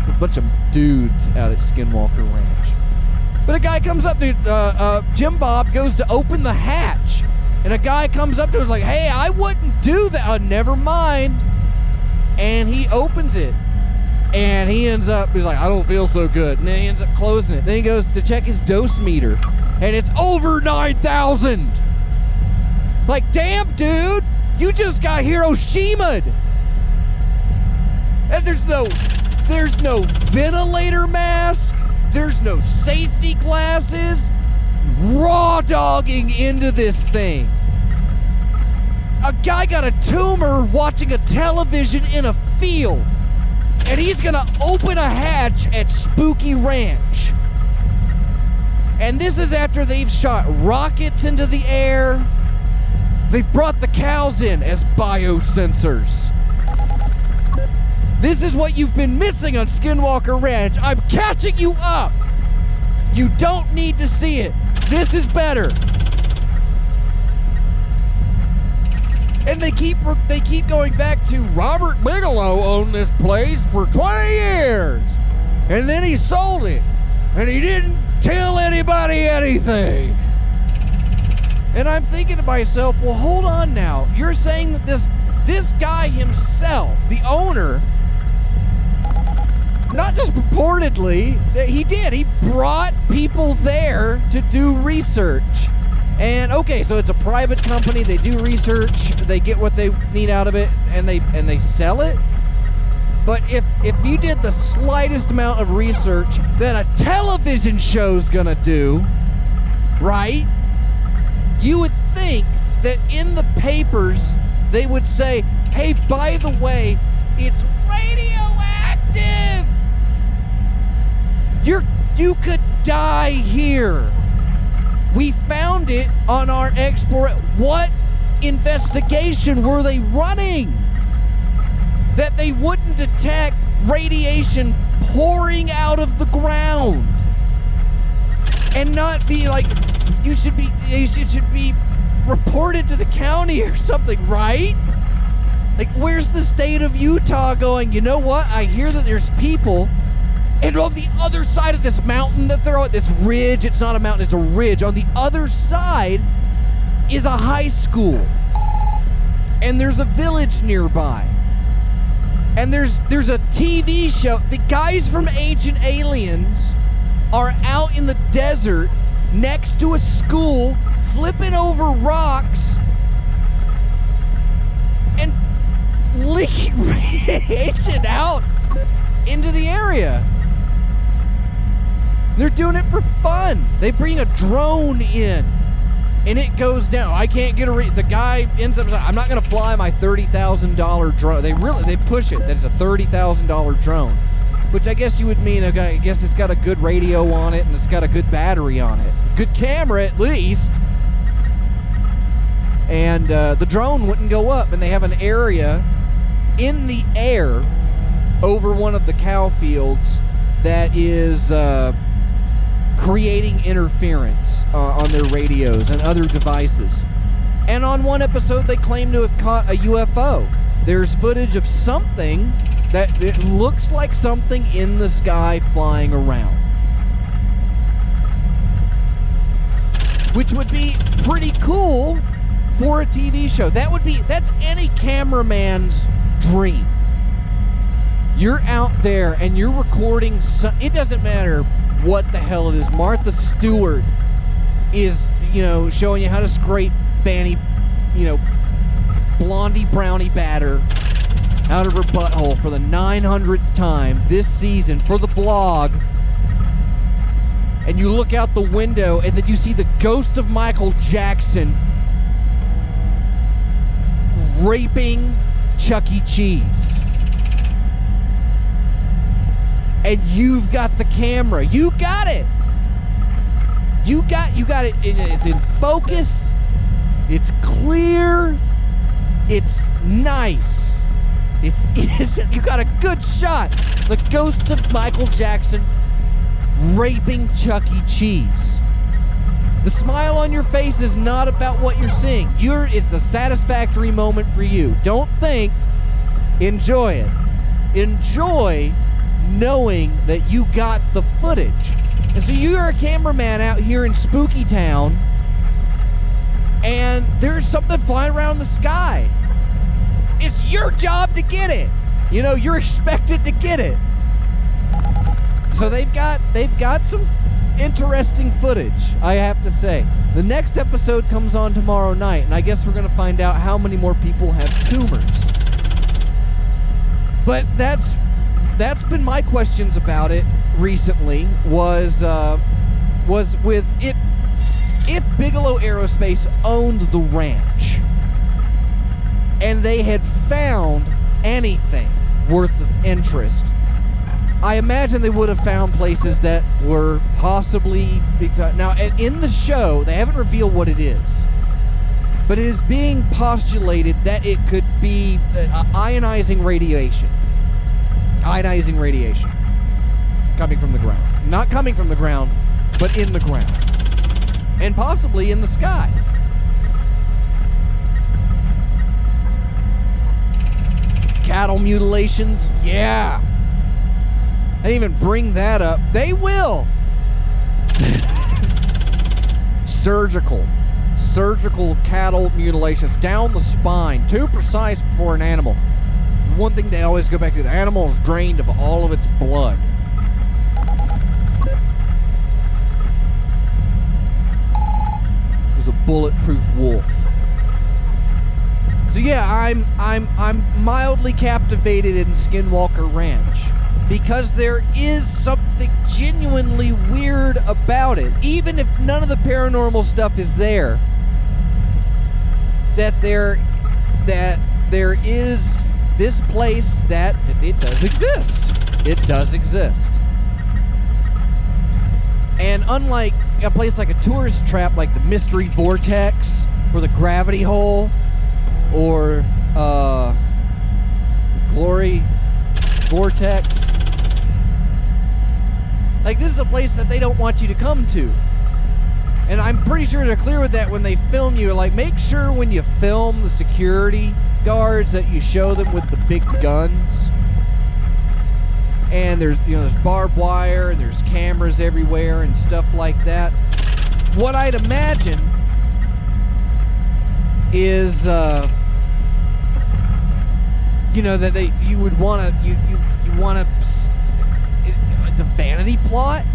A bunch of dudes out at Skinwalker Ranch. But a guy comes up to, Jim Bob goes to open the hatch. And a guy comes up to him like, hey, I wouldn't do that. Never mind. And he opens it. And he ends up, he's like, I don't feel so good. And then he ends up closing it. Then he goes to check his dose meter. And it's over 9,000. Like, damn, dude. You just got Hiroshima'd. And there's no ventilator mask. There's no safety glasses. Raw dogging into this thing. A guy got a tumor watching a television in a field. And he's gonna open a hatch at Spooky Ranch. And this is after they've shot rockets into the air. They've brought the cows in as biosensors. This is what you've been missing on Skinwalker Ranch. I'm catching you up. You don't need to see it. This is better. And they keep going back to Robert Bigelow owned this place for 20 years. And then he sold it. And he didn't tell anybody anything. And I'm thinking to myself, well, hold on now. You're saying that this guy himself, the owner, not just purportedly, he brought people there to do research. And okay, so it's a private company, they do research, they get what they need out of it, and they sell it. But if you did the slightest amount of research that a television show's gonna do, right? You would think that in the papers they would say, hey, by the way, it's radioactive! You could die here. We found it on our export. What investigation were they running? That they wouldn't detect radiation pouring out of the ground. And not be like, it should be reported to the county or something, right? Like, where's the state of Utah going, you know what? I hear that there's people, and on the other side of this mountain that they're on, this ridge, it's not a mountain, it's a ridge. On the other side is a high school. And there's a village nearby. And there's a TV show. The guys from Ancient Aliens are out in the desert next to a school, flipping over rocks and leaking radiation out into the area. They're doing it for fun. They bring a drone in and it goes down. I can't get the guy ends up, I'm not going to fly my $30,000 drone. They push it that it's a $30,000 drone, which I guess you would mean, I guess it's got a good radio on it and it's got a good battery on it. Good camera at least. And the drone wouldn't go up, and they have an area in the air over one of the cow fields that is creating interference on their radios and other devices. And on one episode, they claim to have caught a UFO. There's footage of something that it looks like something in the sky flying around. which would be pretty cool for a TV show. That's any cameraman's dream. You're out there and you're recording it doesn't matter what the hell it is. Martha Stewart is, showing you how to scrape Fanny, blondie brownie batter out of her butthole for the 900th time this season for the blog. And you look out the window and then you see the ghost of Michael Jackson raping Chuck E. Cheese. And you've got the camera. You got it. You got it. It's in focus. It's clear. It's nice. You got a good shot. The ghost of Michael Jackson raping Chuck E. Cheese. The smile on your face is not about what you're seeing. It's a satisfactory moment for you. Don't think. Enjoy it. Enjoy knowing that you got the footage. And so you're a cameraman out here in Spooky Town, and there's something flying around the sky. It's your job to get it. You're expected to get it. So they've got some interesting footage, I have to say. The next episode comes on tomorrow night, and I guess we're going to find out how many more people have tumors. But that's been my questions about it recently, was with it. If Bigelow Aerospace owned the ranch and they had found anything worth of interest, I imagine they would have found places that were possibly big time. Now, in the show, they haven't revealed what it is, but it is being postulated that it could be ionizing radiation. Ionizing radiation coming from the ground. Not coming from the ground, but in the ground. And possibly in the sky. Cattle mutilations? Yeah. I didn't even bring that up. They will. Surgical cattle mutilations down the spine. Too precise for an animal. One thing they always go back to, the animal is drained of all of its blood. There's a bulletproof wolf. So yeah, I'm mildly captivated in Skinwalker Ranch because there is something genuinely weird about it. Even if none of the paranormal stuff is there, that there is this place that it does exist. It does exist. And unlike a place like a tourist trap like the Mystery Vortex or the Gravity Hole or Glory Vortex, like, this is a place that they don't want you to come to. And I'm pretty sure they're clear with that when they film you. Like, make sure when you film the security guards that you show them with the big guns. And there's barbed wire and there's cameras everywhere and stuff like that. What I'd imagine is that you would want to you want to the vanity plot.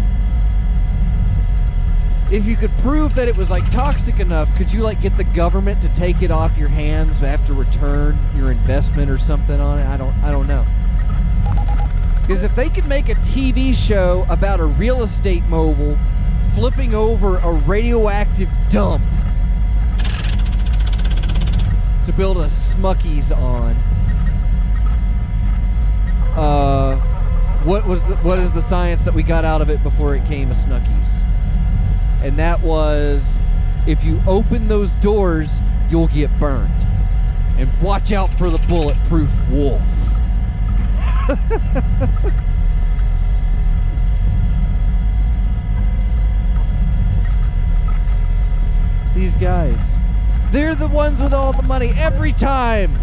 If you could prove that it was like toxic enough, could you like get the government to take it off your hands but have to return your investment or something on it? I don't know. Because if they could make a TV show about a real estate mogul flipping over a radioactive dump to build a Smuckies on, what is the science that we got out of it before it came a Snuckies? And that was, if you open those doors, you'll get burned. And watch out for the bulletproof wolf. These guys, they're the ones with all the money. Every time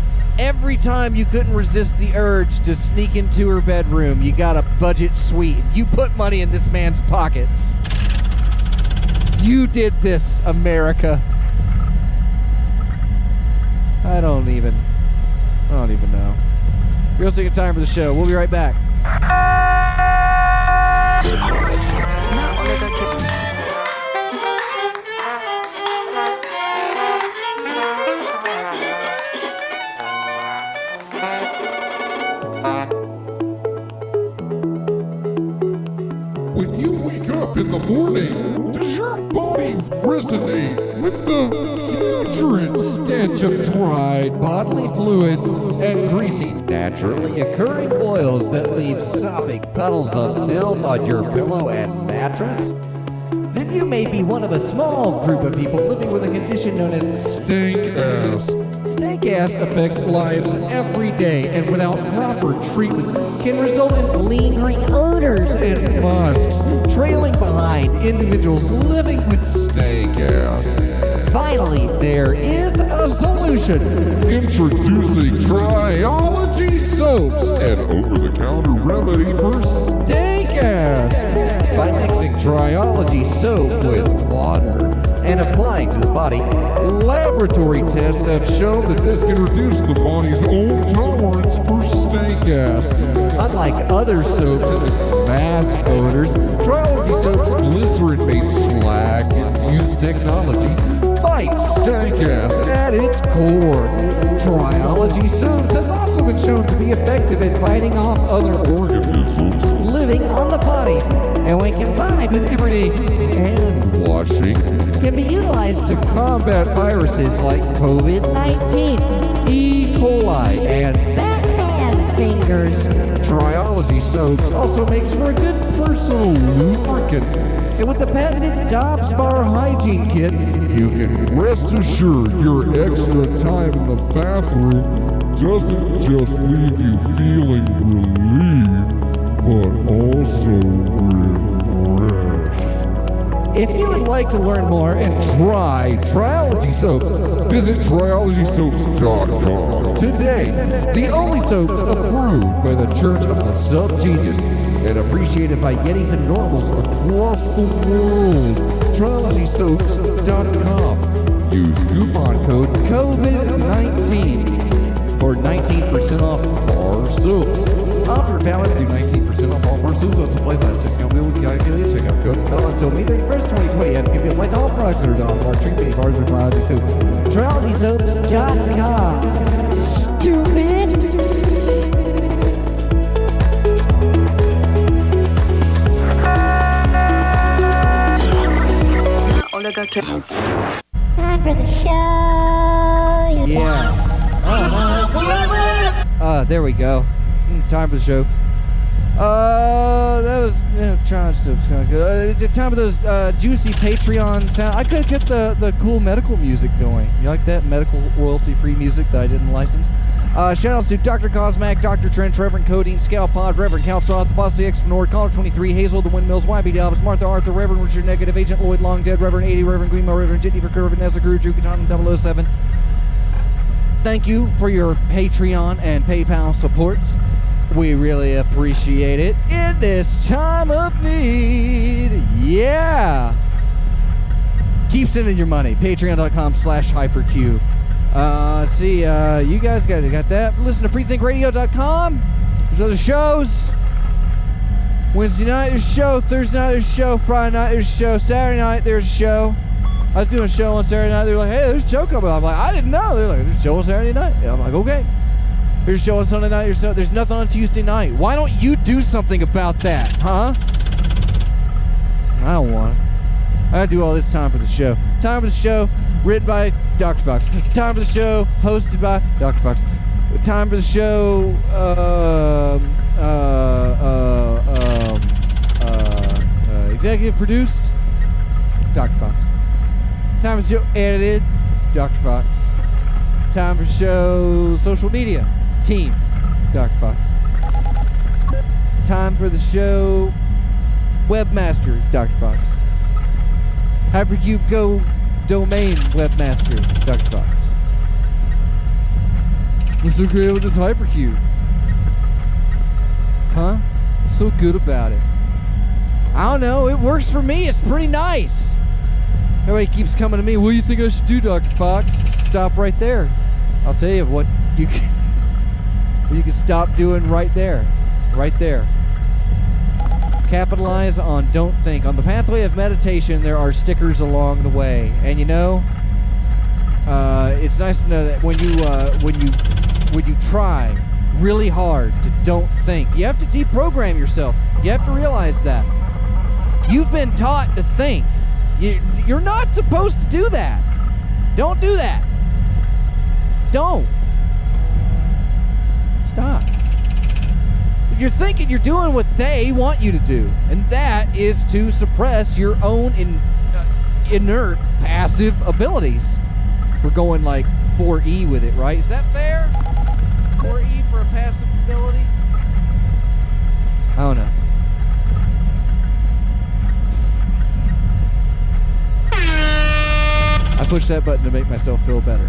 you couldn't resist the urge to sneak into her bedroom, you got a budget suite. You put money in this man's pockets. You did this, America. I don't even know. Real second time for the show. We'll be right back. When you wake up in the morning, does your body resonate with the putrid stench of dried bodily fluids and greasy, naturally occurring oils that leave sopping puddles of filth on your pillow and mattress? Then you may be one of a small group of people living with a condition known as stank ass. Stank ass affects lives every day and without proper treatment can result in lingering odors and musks trailing behind individuals living with stank ass. Finally, there is a solution. Introducing Triology soaps, an over-the-counter remedy for stank ass. By mixing Triology soap with water and applying to the body, laboratory tests have shown that this can reduce the body's own tolerance for stank ass. Unlike other soaps that just mask odors, Triology soap's glycerin-based slag-infused technology fights stank ass at its core. Triology soaps has also been shown to be effective at fighting off other organisms living on the body, and when combined with everyday hand washing, can be utilized to combat viruses like COVID-19, E. coli, and Batman fingers. Triology soaps also makes for a good personal lubricant. And with the patented Dobbs Bar Hygiene Kit, you can rest assured your extra time in the bathroom doesn't just leave you feeling relieved, but also refreshed. If you would like to learn more and try Triology soaps, visit TriologySoaps.com today. The only soaps approved by the Church of the Subgenius and appreciated by Yetis and Normals across the world. TriologySoaps.com. Use coupon code COVID-19 for 19% off bar soaps. Offer valid through 19% off all bar soaps on supply size discount. We will calculate checkout code valid until May 31st, 2020. And can be applied to all products that are on bar treatment bars or Triology soaps. TriologySoaps.com. Stupid. Time for the show. Yeah. There we go. Time for the show. That was trying to kind of good. Time for those juicy Patreon sound. I could get the cool medical music going. You like that medical royalty-free music that I didn't license? Shoutouts to Doktor Cosmac, Dr. Trench, Reverend Codeine, Scalpod, Reverend Calsoth, the Boss the X Nord, Caller 23, Hazel, the Windmills, YB Dalvis, Martha Arthur, Reverend Richard Negative, Agent Lloyd Long Dead, Reverend 80, Reverend Greenmo, Reverend Jitney for Curve, Vanessa Guru, Drew Katana 007. Thank you for your Patreon and PayPal supports. We really appreciate it in this time of need. Yeah. Keep sending your money. Patreon.com/hypercube. See, you guys got that. Listen to freethinkradio.com. There's other shows. Wednesday night there's a show. Thursday night there's a show. Friday night there's a show. Saturday night there's a show. I was doing a show on Saturday night. They're like, hey, there's a show coming up. I'm like, I didn't know. They're like, there's a show on Saturday night. And I'm like, okay. There's a show on Sunday night. There's nothing on Tuesday night. Why don't you do something about that, huh? I don't want it. I gotta do all this time for the show. Time for the show, written by Dr. Fox. Time for the show, hosted by Dr. Fox. Time for the show, executive produced, Dr. Fox. Time for the show, edited, Dr. Fox. Time for the show, social media, team, Dr. Fox. Time for the show, webmaster, Dr. Fox. Hypercube Go domain webmaster, Dr. Fox. What's so great with this Hypercube? Huh? What's so good about it? I don't know. It works for me. It's pretty nice. Everybody keeps coming to me. What do you think I should do, Dr. Fox? Stop right there. I'll tell you what you can stop doing right there. Right there. Capitalize on don't think. On the pathway of meditation, there are stickers along the way. And you know, it's nice to know that when you try really hard to don't think, you have to deprogram yourself. You have to realize that. You've been taught to think. You're not supposed to do that. Don't do that. Don't. Stop. You're thinking you're doing what they want you to do, and that is to suppress your own inert passive abilities. We're going like 4E with it, right? Is that fair? 4E for a passive ability? I don't know. I pushed that button to make myself feel better.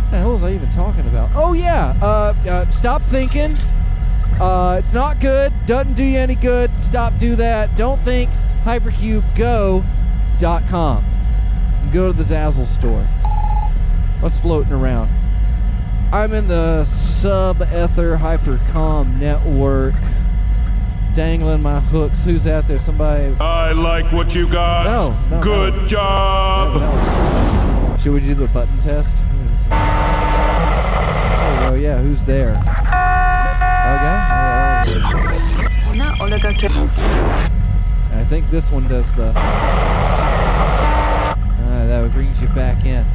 What the hell was I even talking about? Oh yeah, stop thinking. It's not good. Doesn't do you any good. Stop. Do that. Don't think. HypercubeGo.com. Go to the Zazzle store. What's floating around? I'm in the sub-ether hypercom network. Dangling my hooks. Who's out there? Somebody. I like what you got. No. Good job. No. Should we do the button test? Oh yeah, who's there? Okay. I think this one does the. That brings you back in.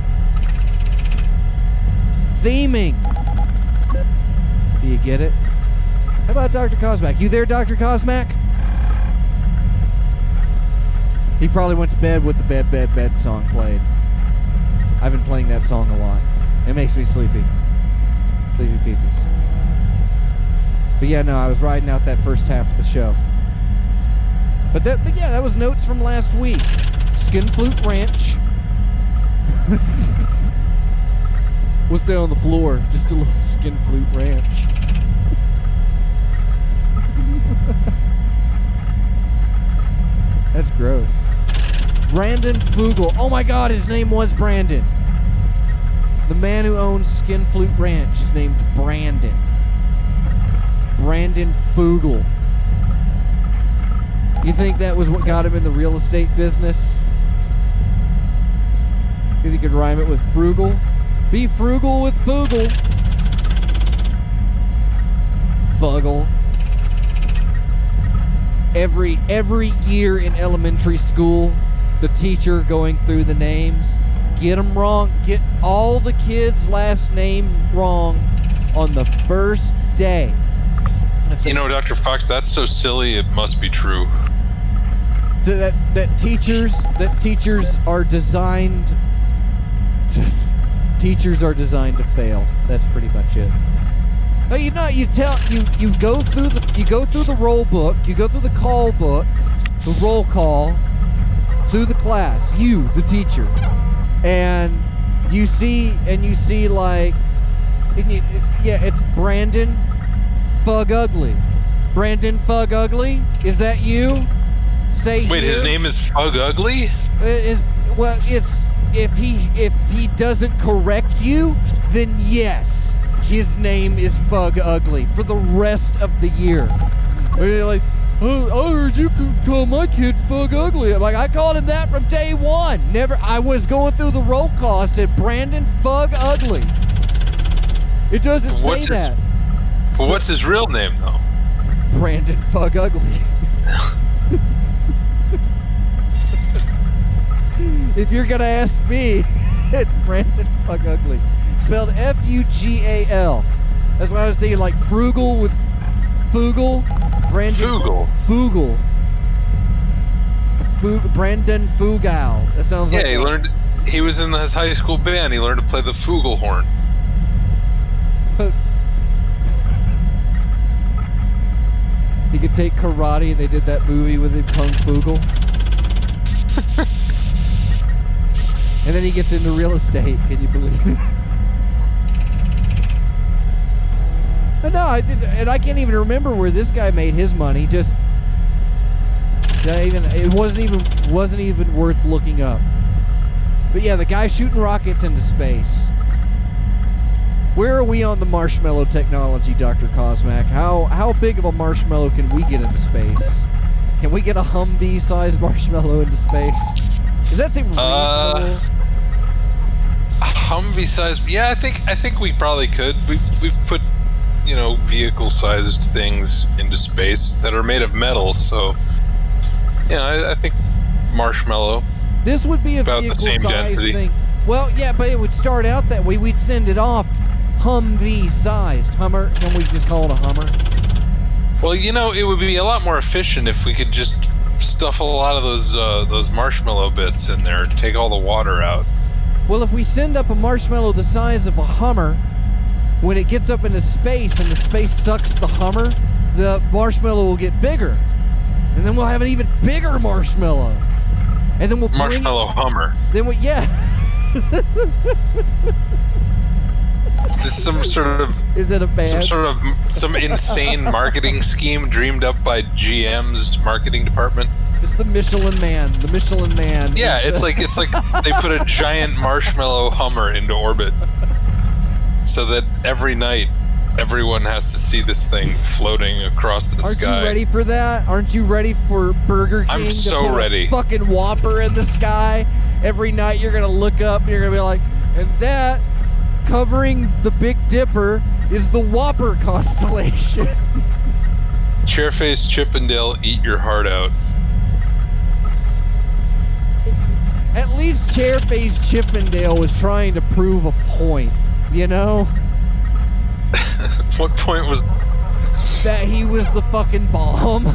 It's theming. Do you get it? How about Doktor Cosmac? You there, Doktor Cosmac? He probably went to bed with the bed song played. I've been playing that song a lot. It makes me sleepy. Sleepy peepees. But yeah, no, I was riding out that first half of the show. But yeah, that was notes from last week. Skinwalker Ranch. What's down on the floor? Just a little Skinwalker Ranch. That's gross. Brandon Fugel. Oh my god, his name was Brandon. The man who owns Skinwalker Ranch is named Brandon. Brandon Fugel. You think that was what got him in the real estate business? Because he could rhyme it with frugal? Be frugal with Fugel. Fuggle. Every year in elementary school, the teacher going through the names, get them wrong, get all the kids' last name wrong on the first day. You know, Dr. Fox, that's so silly it must be true. That teachers are designed to fail. That's pretty much it. But you know, you go through the roll book, you go through the call book, the roll call, through the class, you, the teacher, and you see like, it's Brandon Fug Ugly. Brandon Fug Ugly, is that you? Say wait, here. His name is Fug Ugly? If he doesn't correct you, then yes. His name is Fug Ugly for the rest of the year. And you're like, oh, I heard you could call my kid Fug Ugly. I'm like, I called him that from day one. I was going through the roll call. I said, Brandon Fug Ugly. It doesn't say that. But what's his real name, though? Brandon Fug Ugly. If you're going to ask me, it's Brandon Fug Ugly. Spelled F-U-G-A-L. That's why I was thinking, like frugal with Fugel. Brandon Fugel. Brandon Fugal. That sounds like. Yeah, he was in his high school band. He learned to play the flugelhorn. He could take karate, and they did that movie with him, Kung Fugel. And then he gets into real estate. Can you believe it? No, I can't even remember where this guy made his money. Just It wasn't even worth looking up. But yeah, the guy shooting rockets into space. Where are we on the marshmallow technology, Dr. Cosmac? How big of a marshmallow can we get into space? Can we get a Humvee-sized marshmallow into space? Does that seem reasonable? Humvee-sized? Yeah, I think we probably could. We've put, vehicle-sized things into space that are made of metal. So, I think marshmallow. This would be about the same vehicle-sized density thing. Well, yeah, but it would start out that way. We'd send it off Humvee-sized. Hummer? Can we just call it a Hummer? Well, it would be a lot more efficient if we could just stuff a lot of those marshmallow bits in there, take all the water out. Well, if we send up a marshmallow the size of a Hummer, when it gets up into space and the space sucks the Hummer, the marshmallow will get bigger. And then we'll have an even bigger marshmallow. And then we'll marshmallow Hummer. Then Is this some sort of Is it a band? some insane marketing scheme dreamed up by GM's marketing department? It's the Michelin Man. The Michelin Man. Yeah, it's like they put a giant marshmallow Hummer into orbit, so that every night everyone has to see this thing floating across the sky. Aren't you ready for that? Aren't you ready for Burger King I'm so to put ready. a fucking Whopper in the sky? Every night you're gonna look up and you're gonna be like, and that covering the Big Dipper is the Whopper constellation. Chairface Chippendale, eat your heart out. At least Chairface Chippendale was trying to prove a point, What point was that he was the fucking bomb.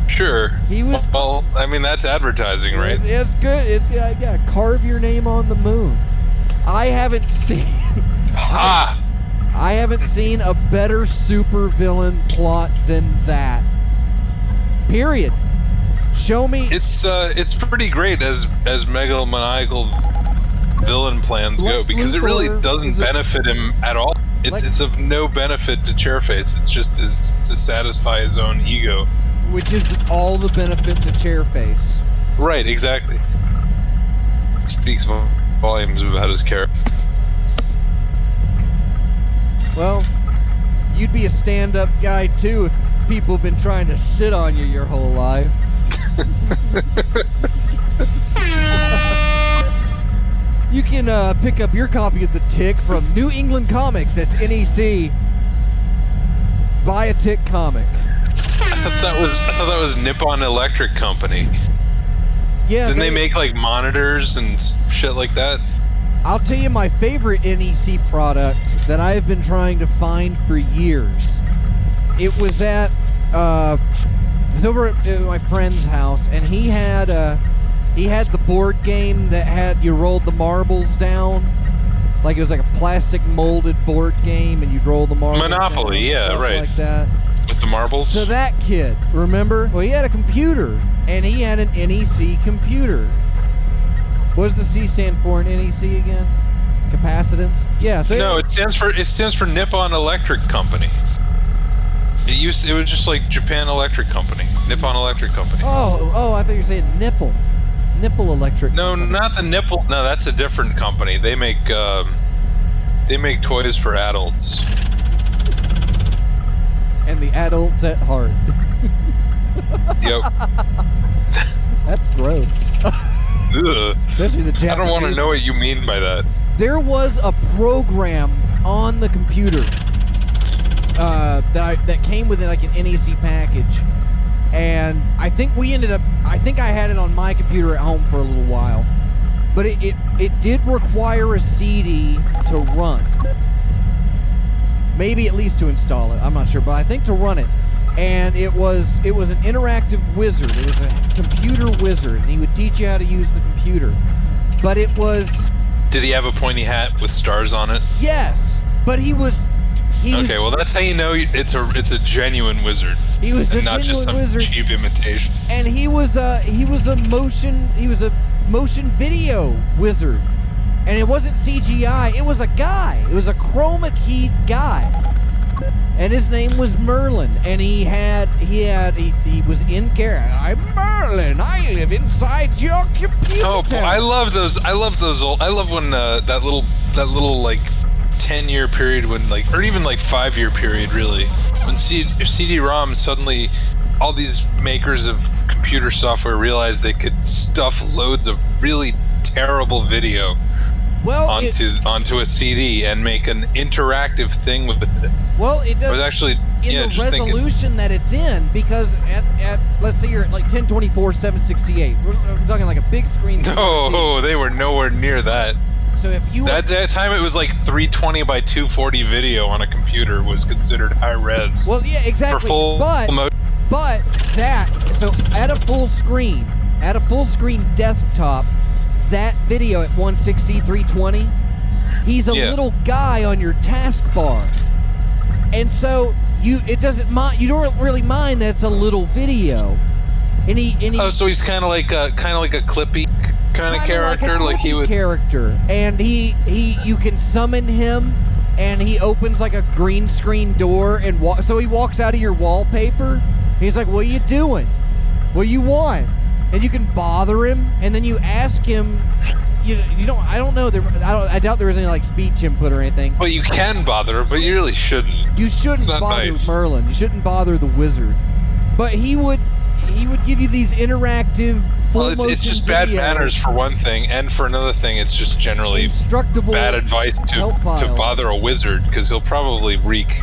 Sure. He was. Well, I mean, that's advertising, right? It's good. It's yeah. Carve your name on the moon. I haven't seen a better supervillain plot than that. Period. Show me. It's pretty great as megalomaniacal villain plans go, because it really doesn't benefit him at all. It's of no benefit to Chairface. It's just to satisfy his own ego. Which is all the benefit to Chairface. Right, exactly. Speaks volumes about his character. Well, you'd be a stand-up guy too if people have been trying to sit on you your whole life. You can pick up your copy of The Tick from New England Comics. That's NEC. Buy a Tick comic. I thought that was Nippon Electric Company. Yeah. Didn't they make like monitors and shit like that? I'll tell you my favorite NEC product that I've been trying to find for years. It was over at my friend's house, and he had the board game that had you rolled the marbles down, like it was like a plastic molded board game, and you'd roll the marbles. Monopoly, down, yeah, right. Like that. With the marbles. So that kid, remember? Well, he had a computer, and he had an NEC computer. What does the C stand for in NEC again? Capacitance? Yeah. So no, it stands for Nippon Electric Company. It was just like Japan Electric Company, Nippon Electric Company. Oh, I thought you were saying Nipple Electric. No, Company. not the Nipple. No, that's a different company. They make toys for adults. And the adults at heart. Yep. That's gross. Ugh. Especially the Japanese. I don't want to know what you mean by that. There was a program on the computer that came with like an NEC package, and I think I had it on my computer at home for a little while, but it did require a CD to run. Maybe at least to install it. I'm not sure, but I think to run it. And it was an interactive wizard. It was a computer wizard, and he would teach you how to use the computer. But it was. Did he have a pointy hat with stars on it? Yes, but he was. Okay, well that's how you know it's a genuine wizard. He was a not just some wizard. Cheap imitation. And he was a motion video wizard. And it wasn't CGI, it was a guy. It was a chroma keyed guy. and his name was Merlin, and he was in character. I'm Merlin. I live inside your computer. Oh, I love those old. I love when that little like 10-year period when like, or even like 5-year period really, when CD-ROM suddenly, all these makers of computer software realized they could stuff loads of really terrible video onto a CD and make an interactive thing with it. Well, it does. But actually, in the resolution that it's in, because at let's say you're at like 1024 768. We're talking like a big screen. No, they were nowhere near that. So if you that time it was like 320 by 240 video on a computer was considered high res. Well, yeah, exactly. For full mode. But so at a full screen desktop, that video at 160 320, he's a little guy on your taskbar, and so you don't really mind that it's a little video, and he so he's kind of like a Clippy kind of character, like he would character, and you can summon him, and he opens like a green screen door, and so he walks out of your wallpaper. He's like, "What are you doing? What do you want?" And you can bother him, and then you ask him. You don't. I don't know. I doubt there was any like speech input or anything. Well, you can bother him, but you really shouldn't. You shouldn't bother Merlin. You shouldn't bother the wizard. But he would give you these interactive full motion. Well, it's just bad manners for one thing, and for another thing, it's just generally bad advice to bother a wizard, because he'll probably wreak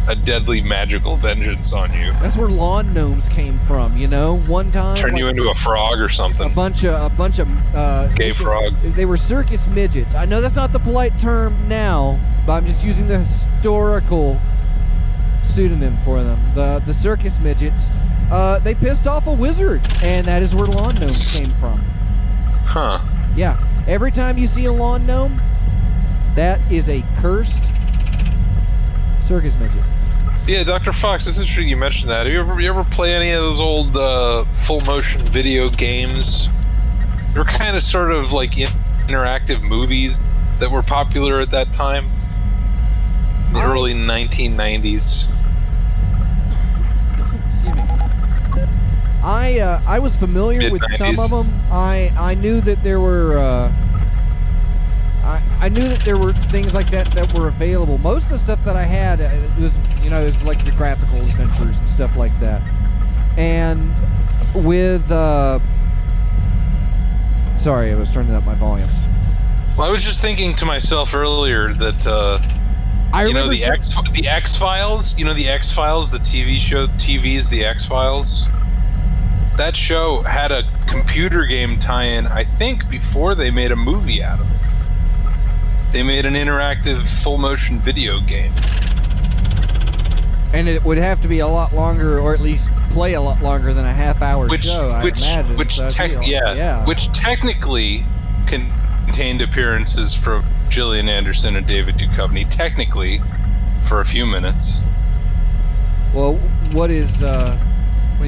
a deadly magical vengeance on you. That's where lawn gnomes came from, you know. One time, turn you into a frog or something. A bunch of gay frog. They were circus midgets. I know that's not the polite term now, but I'm just using the historical pseudonym for them. The circus midgets. They pissed off a wizard, and that is where lawn gnomes came from. Huh. Yeah. Every time you see a lawn gnome, that is a cursed circus midget. Yeah, Dr. Fox, it's interesting you mentioned that. Have you ever play any of those old full motion video games? They were kind of sort of like interactive movies that were popular at that time. In the early 1990s. Excuse me. I was familiar Mid-90s. with some of them. I knew that there were I knew that there were things like that were available. Most of the stuff that I had it was like the graphical adventures and stuff like that. And with sorry, I was turning up my volume. Well, I was just thinking to myself earlier that I remember the X-Files. You know the X-Files, the TV show. TV's The X-Files. That show had a computer game tie-in, I think, before they made a movie out of it. They made an interactive full-motion video game. And it would have to be a lot longer, or at least play a lot longer than a half-hour show, I imagine. Which technically contained appearances from Gillian Anderson and David Duchovny, technically, for a few minutes. Well, what do you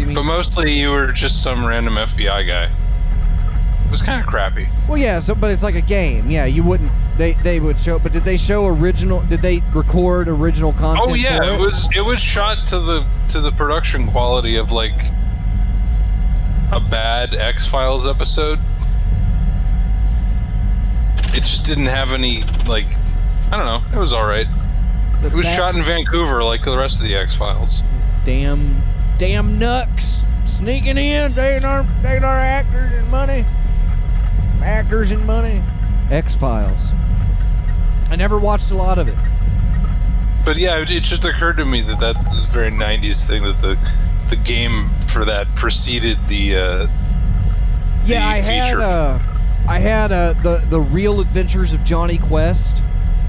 mean? But mostly you were just some random FBI guy. It was kind of crappy. Well, yeah, but it's like a game. Yeah, you wouldn't... They would show... But did they show original... Did they record original content? Oh, yeah, it was shot to the production quality of, like, a bad X-Files episode. It just didn't have any, like... I don't know. It was alright. It was shot in Vancouver like the rest of the X-Files. Damn nucks sneaking in, taking our actors and money. Actors and money. X-Files. I never watched a lot of it. But yeah, it just occurred to me that that's a very 90s thing, that the game for that preceded the feature. I had the Real Adventures of Johnny Quest,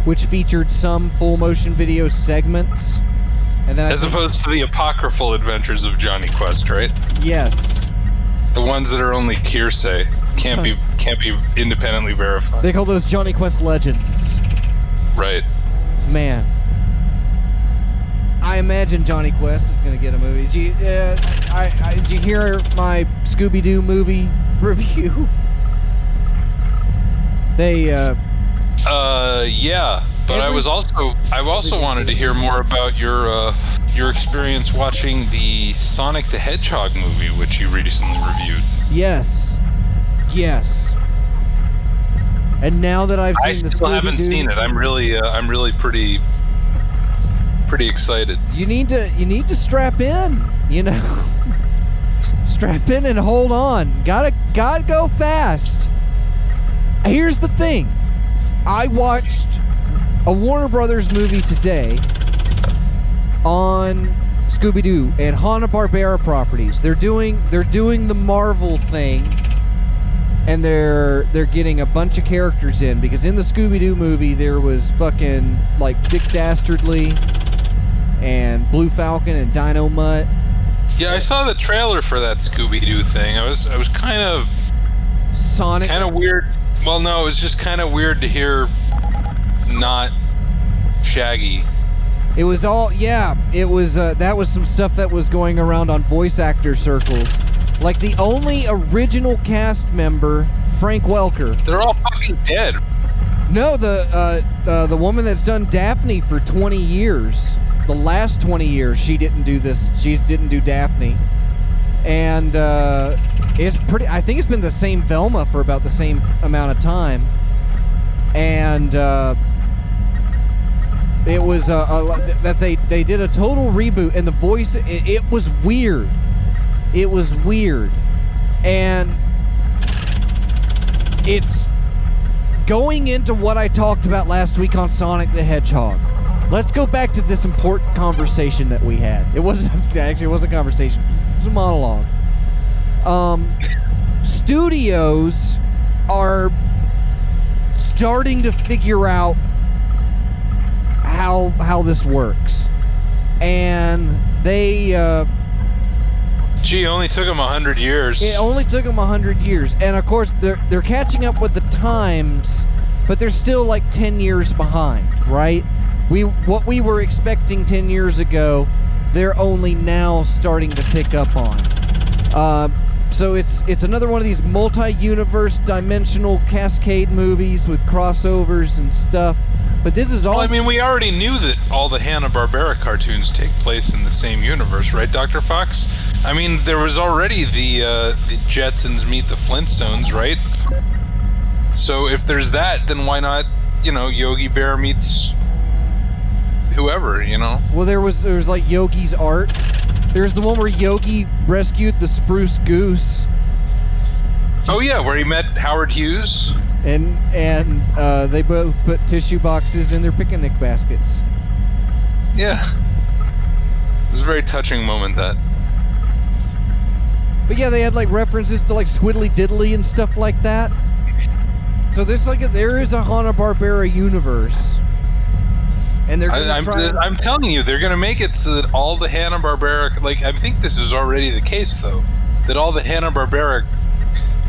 which featured some full motion video segments. And then as opposed to the apocryphal adventures of Johnny Quest, right? Yes. The ones that are only hearsay, can't be independently verified. They call those Johnny Quest legends. Right. Man. I imagine Johnny Quest is going to get a movie. Did you hear my Scooby-Doo movie review? They yeah, But I also wanted to hear more about your experience watching the Sonic the Hedgehog movie, which you recently reviewed. Yes. And now that I've seen I still haven't seen it. I'm really pretty excited. You need to strap in, strap in and hold on. Gotta go fast. Here's the thing. I watched a Warner Brothers movie today on Scooby-Doo and Hanna-Barbera properties. They're doing the Marvel thing, and they're getting a bunch of characters in, because in the Scooby-Doo movie there was fucking like Dick Dastardly and Blue Falcon and Dino Mutt. Yeah, I saw the trailer for that Scooby-Doo thing. I was kind of Sonic. Kind of weird. Well, no, it was just kind of weird to hear not Shaggy. It was all, yeah, it was, that was some stuff that was going around on voice actor circles. Like the only original cast member, Frank Welker. They're all fucking dead. No, the woman that's done Daphne for 20 years, the last 20 years, she didn't do this. She didn't do Daphne. And it's pretty, I think it's been the same Velma for about the same amount of time. And it was that they did a total reboot, and the voice, it was weird. It was weird. And it's going into what I talked about last week on Sonic the Hedgehog. Let's go back to this important conversation that we had. It wasn't a conversation. It was a monologue. Studios are starting to figure out how this works. And they Gee, it only took them 100 years. It only took them 100 years. And of course, they're catching up with the times, but they're still like 10 years behind, right? What we were expecting 10 years ago, they're only now starting to pick up on. So it's another one of these multi-universe dimensional cascade movies with crossovers and stuff. But this is all. Well, I mean, we already knew that all the Hanna-Barbera cartoons take place in the same universe, right, Dr. Fox? I mean, there was already the Jetsons meet the Flintstones, right? So if there's that, then why not, Yogi Bear meets whoever, Well, there was like Yogi's Ark. There's the one where Yogi rescued the spruce goose. Oh yeah, where he met Howard Hughes. And they both put tissue boxes in their picnic baskets. Yeah. It was a very touching moment, that. But yeah, they had like references to like Squiddly Diddly and stuff like that. So there is a Hanna-Barbera universe. And they're I'm telling you, they're going to make it so that all the Hanna-Barbera, I think this is already the case, though, that all the Hanna-Barbera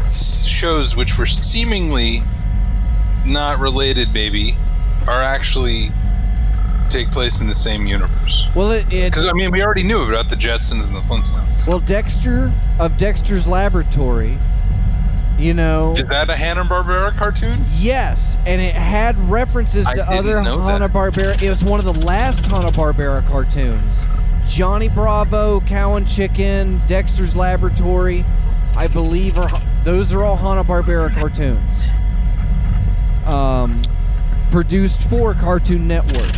shows, which were seemingly not related, maybe, are actually take place in the same universe. Well, because we already knew about the Jetsons and the Flintstones. Well, Dexter of Dexter's Laboratory, Is that a Hanna-Barbera cartoon? Yes, and it had references to other Hanna-Barbera. It was one of the last Hanna-Barbera cartoons. Johnny Bravo, Cow and Chicken, Dexter's Laboratory, I believe those are all Hanna-Barbera cartoons. Produced for Cartoon Network.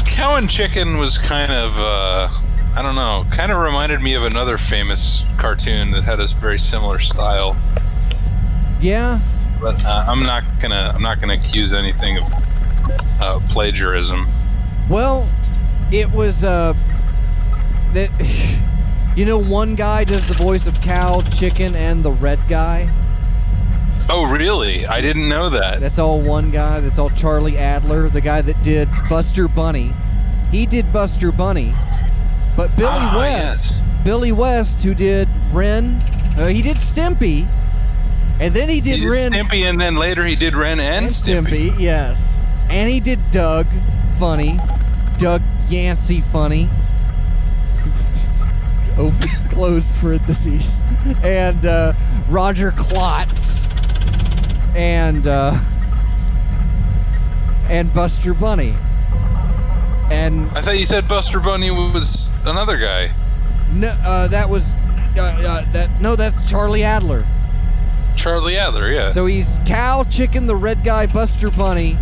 Cow and Chicken was kind of, I don't know, kind of reminded me of another famous cartoon that had a very similar style. Yeah. But I'm not gonna accuse anything of plagiarism. Well, it was that. One guy does the voice of Cow, Chicken, and the red guy. Oh, really? I didn't know that. That's all one guy. That's all Charlie Adler, the guy that did Buster Bunny. He did Buster Bunny. But Billy West, who did Ren, he did Stimpy. And then he did Ren. Stimpy, and then later he did Ren and Stimpy. Yes. And he did Doug Funny. Doug Yancey Funny. Open, closed parentheses. And Roger Klotz. And and Buster Bunny. And I thought you said Buster Bunny was another guy. no, that's Charlie Adler. Charlie Adler, yeah. So he's Cow, Chicken, the red guy, Buster Bunny.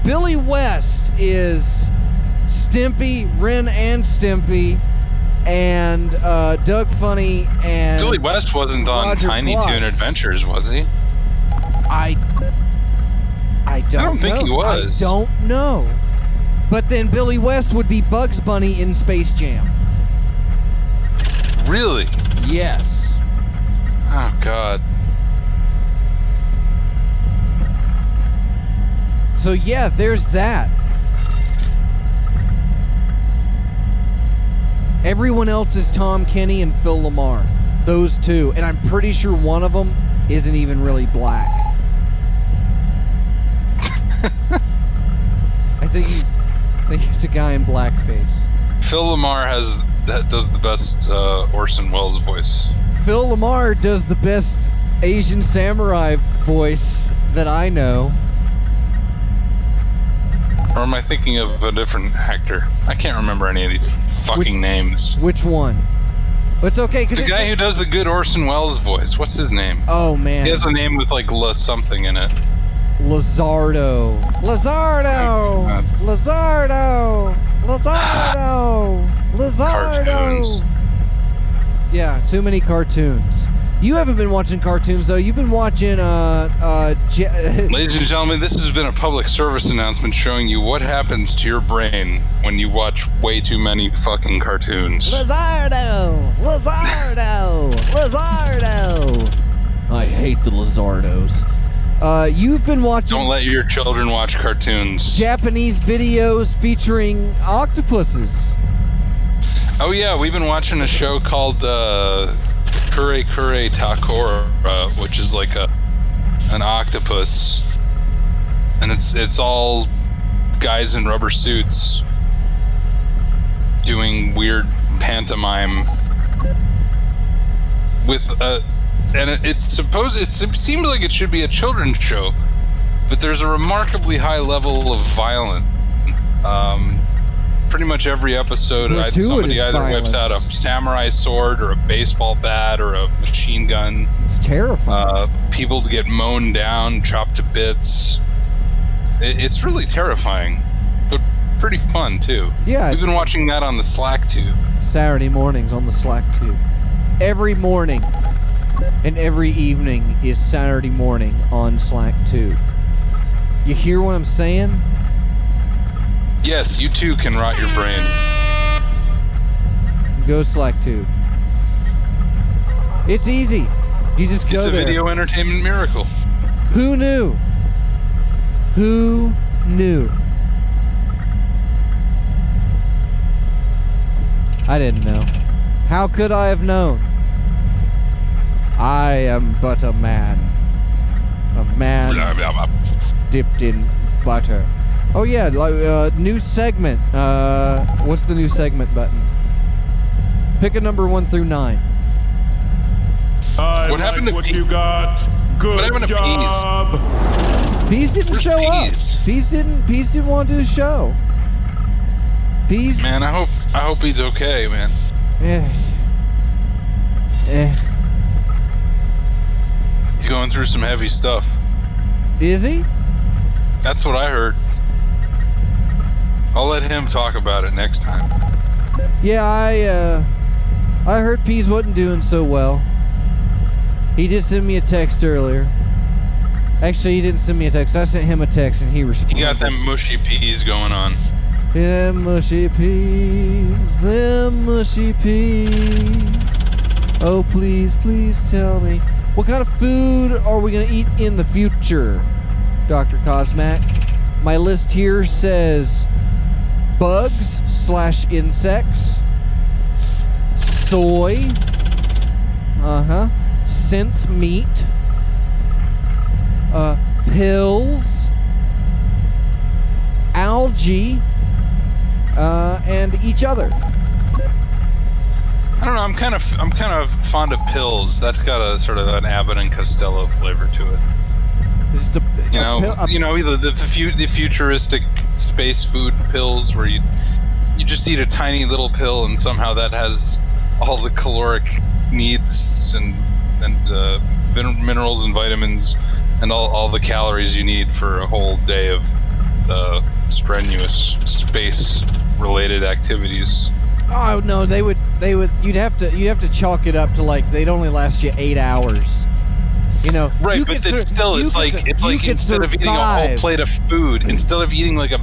Billy West is Stimpy, Ren and Stimpy, and Doug Funny and Billy West wasn't on Roger Tiny Klotz. Toon Adventures, was he? I don't think know. he was. I don't know. But then Billy West would be Bugs Bunny in Space Jam. Really? Yes. Oh, God. So yeah, there's that. Everyone else is Tom Kenny and Phil Lamar. Those two. And I'm pretty sure one of them isn't even really black. I think he's a guy in blackface. Phil Lamar does the best Orson Welles voice. Phil Lamar does the best Asian samurai voice that I know. Or am I thinking of a different actor? I can't remember any of these fucking names. Which one? But it's okay. The guy who does the good Orson Welles voice. What's his name? Oh, man. He has a name with like La something in it. Lizardo. Cartoons. Yeah, too many cartoons. You haven't been watching cartoons, though. You've been watching, Ladies and gentlemen, this has been a public service announcement showing you what happens to your brain when you watch way too many fucking cartoons. Lizardo! I hate the Lizardos. You've been watching Don't let your children watch cartoons. Japanese videos featuring octopuses. Oh yeah, we've been watching a show called Kure Kure Takora, which is like an octopus, and it's all guys in rubber suits doing weird pantomime with and it seems like it should be a children's show, but there's a remarkably high level of violence. Pretty much every episode, somebody either whips out a samurai sword or a baseball bat or a machine gun. It's terrifying. People get mown down, chopped to bits. It's really terrifying, but pretty fun too. Yeah, we've been watching that on the Slack tube. Saturday mornings on the Slack tube. Every morning and every evening is Saturday morning on Slack tube. You hear what I'm saying? Yes, you too can rot your brain. Go Slack tube. It's easy. You just go there. It's a video entertainment miracle. Who knew? Who knew? I didn't know. How could I have known? I am but a man. A man Blah, blah, blah. dipped in butter. Oh yeah, new segment. What's the new segment button? Pick a number 1 through 9. I What happened to what Pete? you got. Good What happened to job. Pease didn't Where's show Pease? up. Pease didn't want to do a show. Pease. Man, I hope he's okay, man. He's going through some heavy stuff. Is he? That's what I heard. I'll let him talk about it next time. Yeah, I heard Pease wasn't doing so well. He did send me a text earlier. Actually, he didn't send me a text. I sent him a text and he responded. He got them mushy peas going on. Them mushy peas, them mushy peas. Oh, please, please tell me. What kind of food are we going to eat in the future, Dr. Cosmac? My list here says bugs/insects, soy, synth meat, pills, algae, and each other. I don't know. I'm kind of fond of pills. That's got a sort of an Abbott and Costello flavor to it. Just either the futuristic space food pills where you just eat a tiny little pill and somehow that has all the caloric needs and minerals and vitamins and all the calories you need for a whole day of strenuous space related activities. Oh no, you'd have to chalk it up to like they'd only last you 8 hours. Right, but it's like instead of eating a whole plate of food, instead of eating like a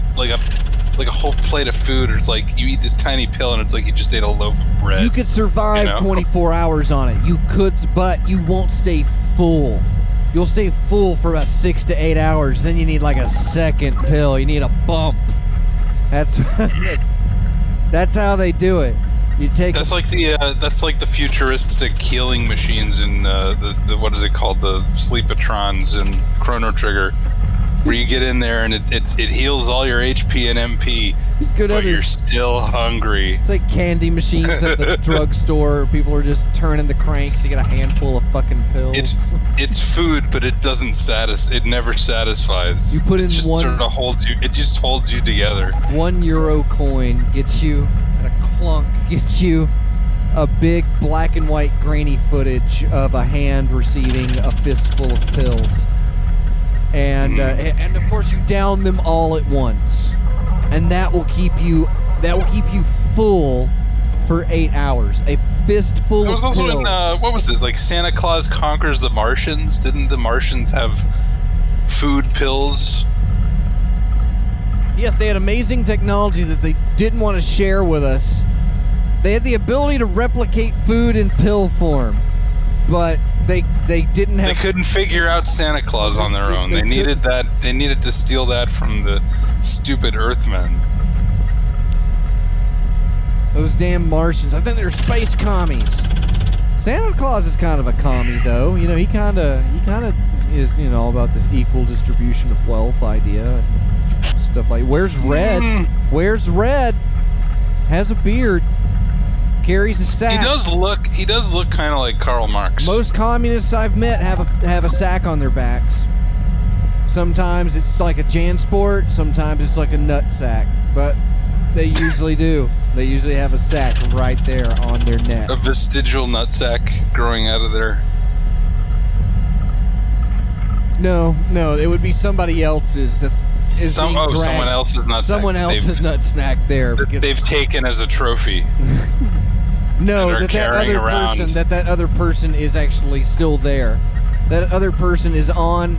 whole plate of food, it's like you eat this tiny pill and it's like you just ate a loaf of bread. You could survive 24 hours on it. You could, but you won't stay full. You'll stay full for about 6 to 8 hours. Then you need like a second pill. You need a bump. That's how they do it. You take that's like the futuristic healing machines in the what is it called, the sleepatrons and Chrono Trigger, where you get in there and it heals all your HP and MP, but you're still hungry. It's like candy machines at the drugstore. People are just turning the cranks. You get a handful of fucking pills. It's food, but it doesn't it never satisfies. You put in it just one. Sort of holds you. It just holds you together. €1 coin gets you, and a clunk gets you a big black and white grainy footage of a hand receiving a fistful of pills. And of course you down them all at once, and that will keep you full for 8 hours. A fistful of pills. Also in what was it, like Santa Claus Conquers the Martians? Didn't the Martians have food pills? Yes, they had amazing technology that they didn't want to share with us. They had the ability to replicate food in pill form, but they didn't have. They couldn't figure out Santa Claus on their own. They needed that. They needed to steal that from the stupid Earthmen. Those damn Martians. I think they're space commies. Santa Claus is kind of a commie, though. He kind of is, all about this equal distribution of wealth idea and stuff like. Where's Red? Where's Red? Has a beard. Carries a sack. He does look kind of like Karl Marx. Most communists I've met have a sack on their backs. Sometimes it's like a JanSport, sometimes it's like a nut sack, but they usually do. They usually have a sack right there on their neck. A vestigial nut sack growing out of there. No, it would be somebody else's that is being dragged. Someone else's nut sack. Someone else's nut snack there. They've taken as a trophy. No, that other person is actually still there. That other person is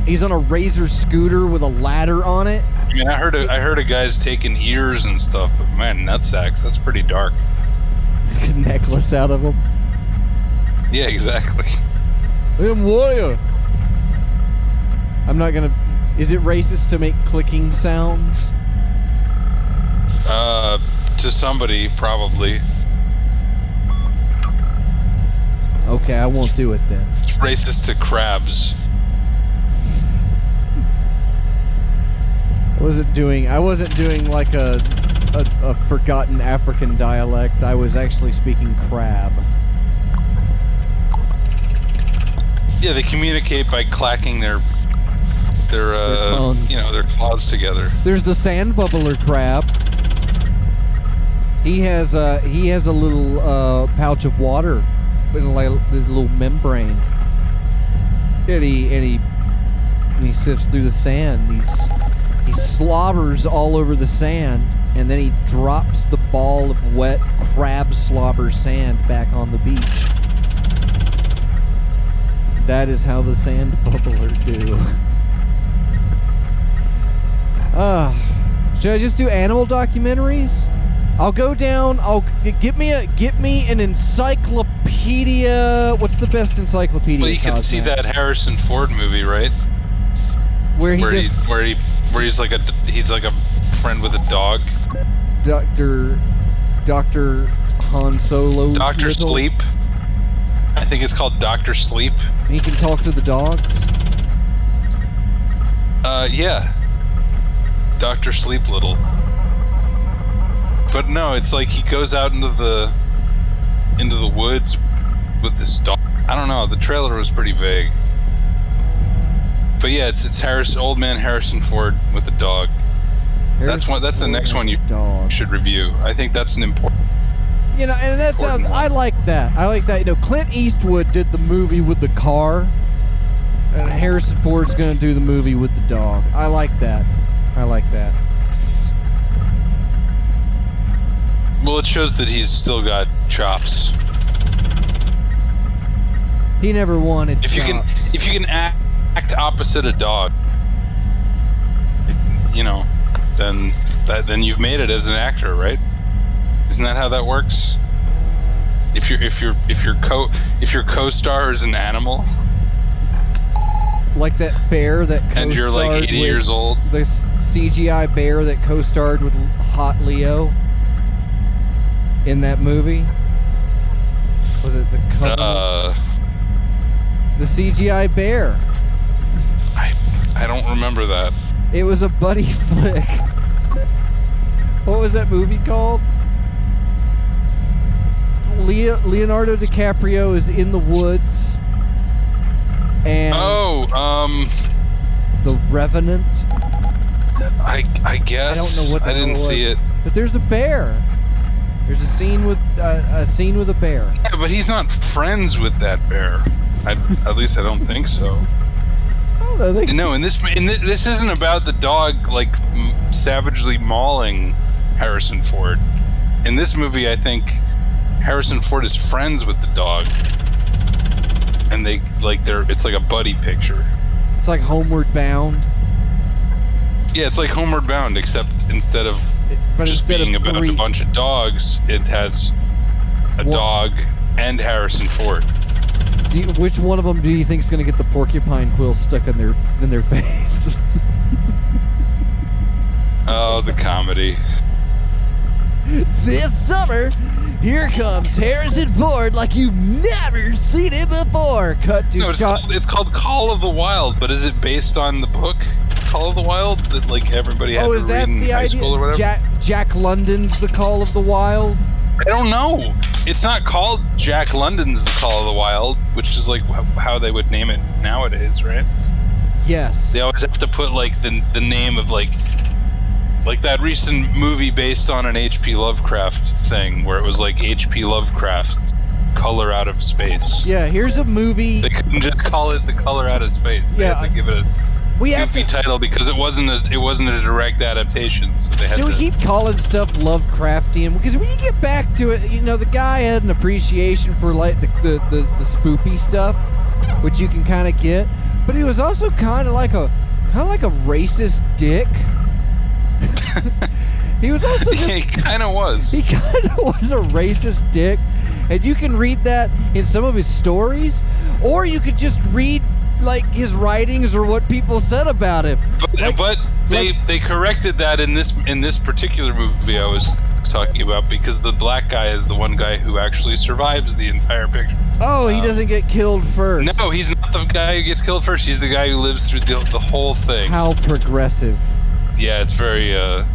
he's on a Razor scooter with a ladder on it. I mean, I heard a guy's taking ears and stuff, but man, nutsacks, that's pretty dark. Make a necklace out of them. Yeah, exactly. I'm warrior. I'm not gonna. Is it racist to make clicking sounds? To somebody, probably. Okay, I won't do it then. It's racist to crabs. I wasn't doing like a forgotten African dialect. I was actually speaking crab. Yeah, they communicate by clacking their claws together. There's the sand bubbler crab. He has a little pouch of water with a little membrane. And he sifts through the sand. He slobbers all over the sand, and then he drops the ball of wet crab slobber sand back on the beach. That is how the sand bubbler do. Should I just do animal documentaries? I'll go down. Get me an encyclopedia. What's the best encyclopedia? Well, you can see that Harrison Ford movie, right? Where he's like a friend with a dog. Dr. Han Solo. Dr. Sleep. I think it's called Dr. Sleep. He can talk to the dogs. Yeah. Dr. Sleep Little. But no, it's like he goes out into the woods with this dog. I don't know. The trailer was pretty vague. But yeah, it's old man Harrison Ford with a dog. That's the next one you should review. I think that's an important. You know, and that sounds. I like that. You know, Clint Eastwood did the movie with the car, and Harrison Ford's gonna do the movie with the dog. I like that. Well, it shows that he's still got chops. He never wanted. If you can act opposite a dog, you know, then you've made it as an actor, right? Isn't that how that works? If your co-star is an animal, like that bear that co-starred and you're like 80 years old, the CGI bear that co-starred with Hot Leo in that movie. Was it the Covenant? The CGI bear. I don't remember that. It was a buddy flick. What was that movie called? Leonardo DiCaprio is in the woods, and The Revenant. I guess. I don't know what the I didn't see it. But there's a bear. There's a scene with a bear. Yeah, but he's not friends with that bear. At least I don't think so. No, and this isn't about the dog like savagely mauling Harrison Ford. In this movie, I think Harrison Ford is friends with the dog, and it's like a buddy picture. It's like Homeward Bound. Yeah, it's like Homeward Bound, except instead of being about a bunch of dogs, it has a dog and Harrison Ford. Which one of them do you think is going to get the porcupine quill stuck in their face? Oh, the comedy. This summer, here comes Harrison Ford like you've never seen him before. Cut to shot. It's called Call of the Wild, but is it based on the book Call of the Wild that like everybody had to read in high school or whatever? Jack London's The Call of the Wild? I don't know. It's not called Jack London's The Call of the Wild, which is like how they would name it nowadays, right? Yes. They always have to put like the name of like that recent movie based on an H.P. Lovecraft thing where it was like H.P. Lovecraft Color Out of Space. Yeah, here's a movie. They couldn't just call it The Color Out of Space. They had to give it a goofy title because it wasn't a direct adaptation. So they had we keep calling stuff Lovecraftian because when you get back to it, you know, the guy had an appreciation for like the spoopy stuff, which you can kind of get, but he was also kind of like a racist dick. He was also he kind of was. He kind of was a racist dick, and you can read that in some of his stories, or you could just read like his writings or what people said about him. But they corrected that in this particular movie I was talking about because the black guy is the one guy who actually survives the entire picture. Oh, he doesn't get killed first. No, he's not the guy who gets killed first. He's the guy who lives through the whole thing. How progressive. Yeah, it's very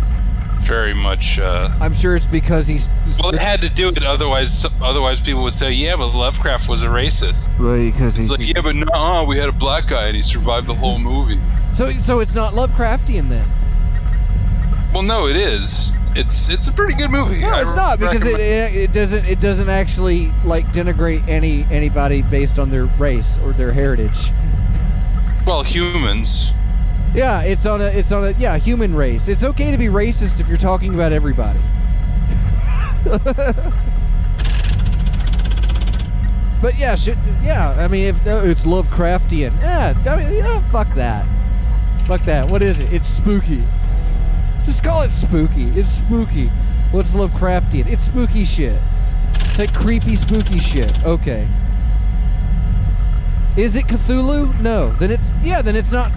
much. I'm sure it's because he's. Well, it had to do it. Otherwise people would say, "Yeah, but Lovecraft was a racist." Right, because it's like, yeah, but no, we had a black guy and he survived the whole movie. So it's not Lovecraftian then. Well, no, it is. It's a pretty good movie. No, it's not because it doesn't actually like denigrate anybody based on their race or their heritage. Well, humans. Yeah, it's on a human race. It's okay to be racist if you're talking about everybody. But I mean, if it's Lovecraftian, I mean, fuck that. What is it? It's spooky. Just call it spooky. It's spooky. What's Lovecraftian? It's spooky shit. It's like creepy, spooky shit. Okay. Is it Cthulhu? No. Then it's not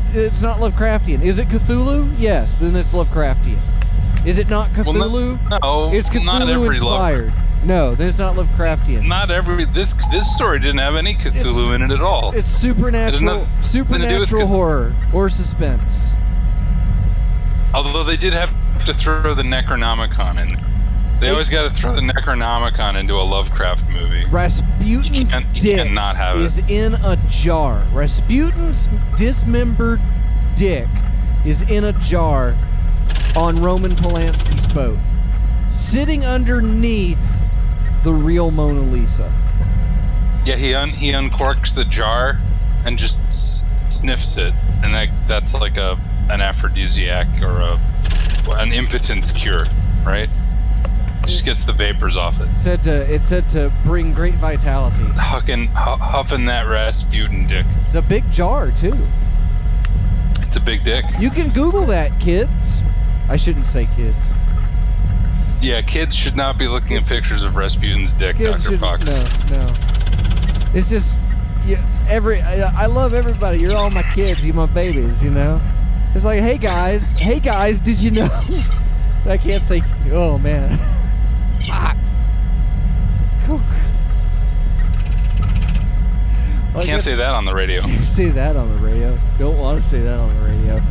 Lovecraftian. Is it Cthulhu? Yes. Then it's Lovecraftian. Is it not Cthulhu? Well, no. It's Cthulhu not every inspired. No, then it's not Lovecraftian. Not every this story didn't have any Cthulhu in it at all. It's supernatural horror or suspense. Although they did have to throw the Necronomicon in. They always got to throw the Necronomicon into a Lovecraft movie. Rasputin's You dick can't not have is it. in a jar. Rasputin's dismembered dick is in a jar on Roman Polanski's boat, sitting underneath the real Mona Lisa. Yeah, he uncorks the jar and just sniffs it, and that's like an aphrodisiac or an impotence cure, right? Just gets the vapors off it. It's said to bring great vitality. Huffing that Rasputin dick. It's a big jar too. It's a big dick. You can Google that, kids. I shouldn't say kids. Yeah, kids should not be looking at pictures of Rasputin's dick, Dr. Fox. No. It's just, I love everybody. You're all my kids. You're my babies, you know? It's like, hey guys, did you know? I can't say, oh man. Fuck. Can't say that on the radio. Can't say that on the radio. Don't want to say that on the radio.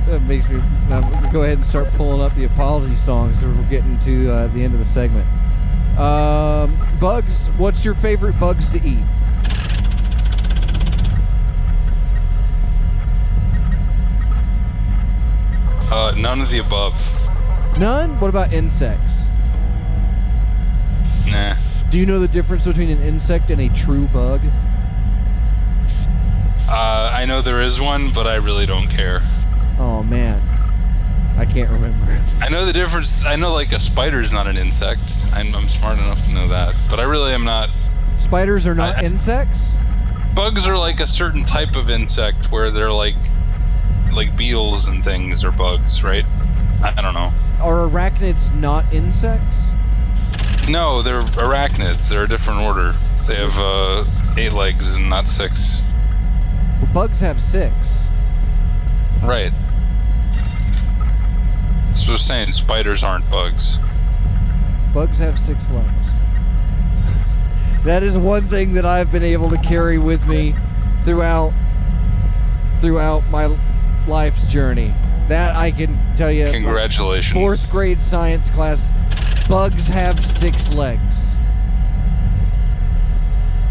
That makes me go ahead and start pulling up the apology songs so we're getting to the end of the segment. Bugs, what's your favorite bugs to eat? None of the above. None? What about insects? Nah. Do you know the difference between an insect and a true bug? I know there is one, but I really don't care. Oh man, I can't remember. I know the difference. I know like a spider's not an insect. I'm smart enough to know that, but I really am not. Spiders are not insects? Bugs are like a certain type of insect where they're like beetles and things are bugs, right? I don't know. Are arachnids not insects? No, they're arachnids. They're a different order. They have 8 legs and not 6. Well, bugs have 6. Right. So I was saying spiders aren't bugs. Bugs have 6 legs. That is one thing that I've been able to carry with me throughout my life's journey. That I can tell you. Congratulations. 4th grade science class. Bugs have 6 legs.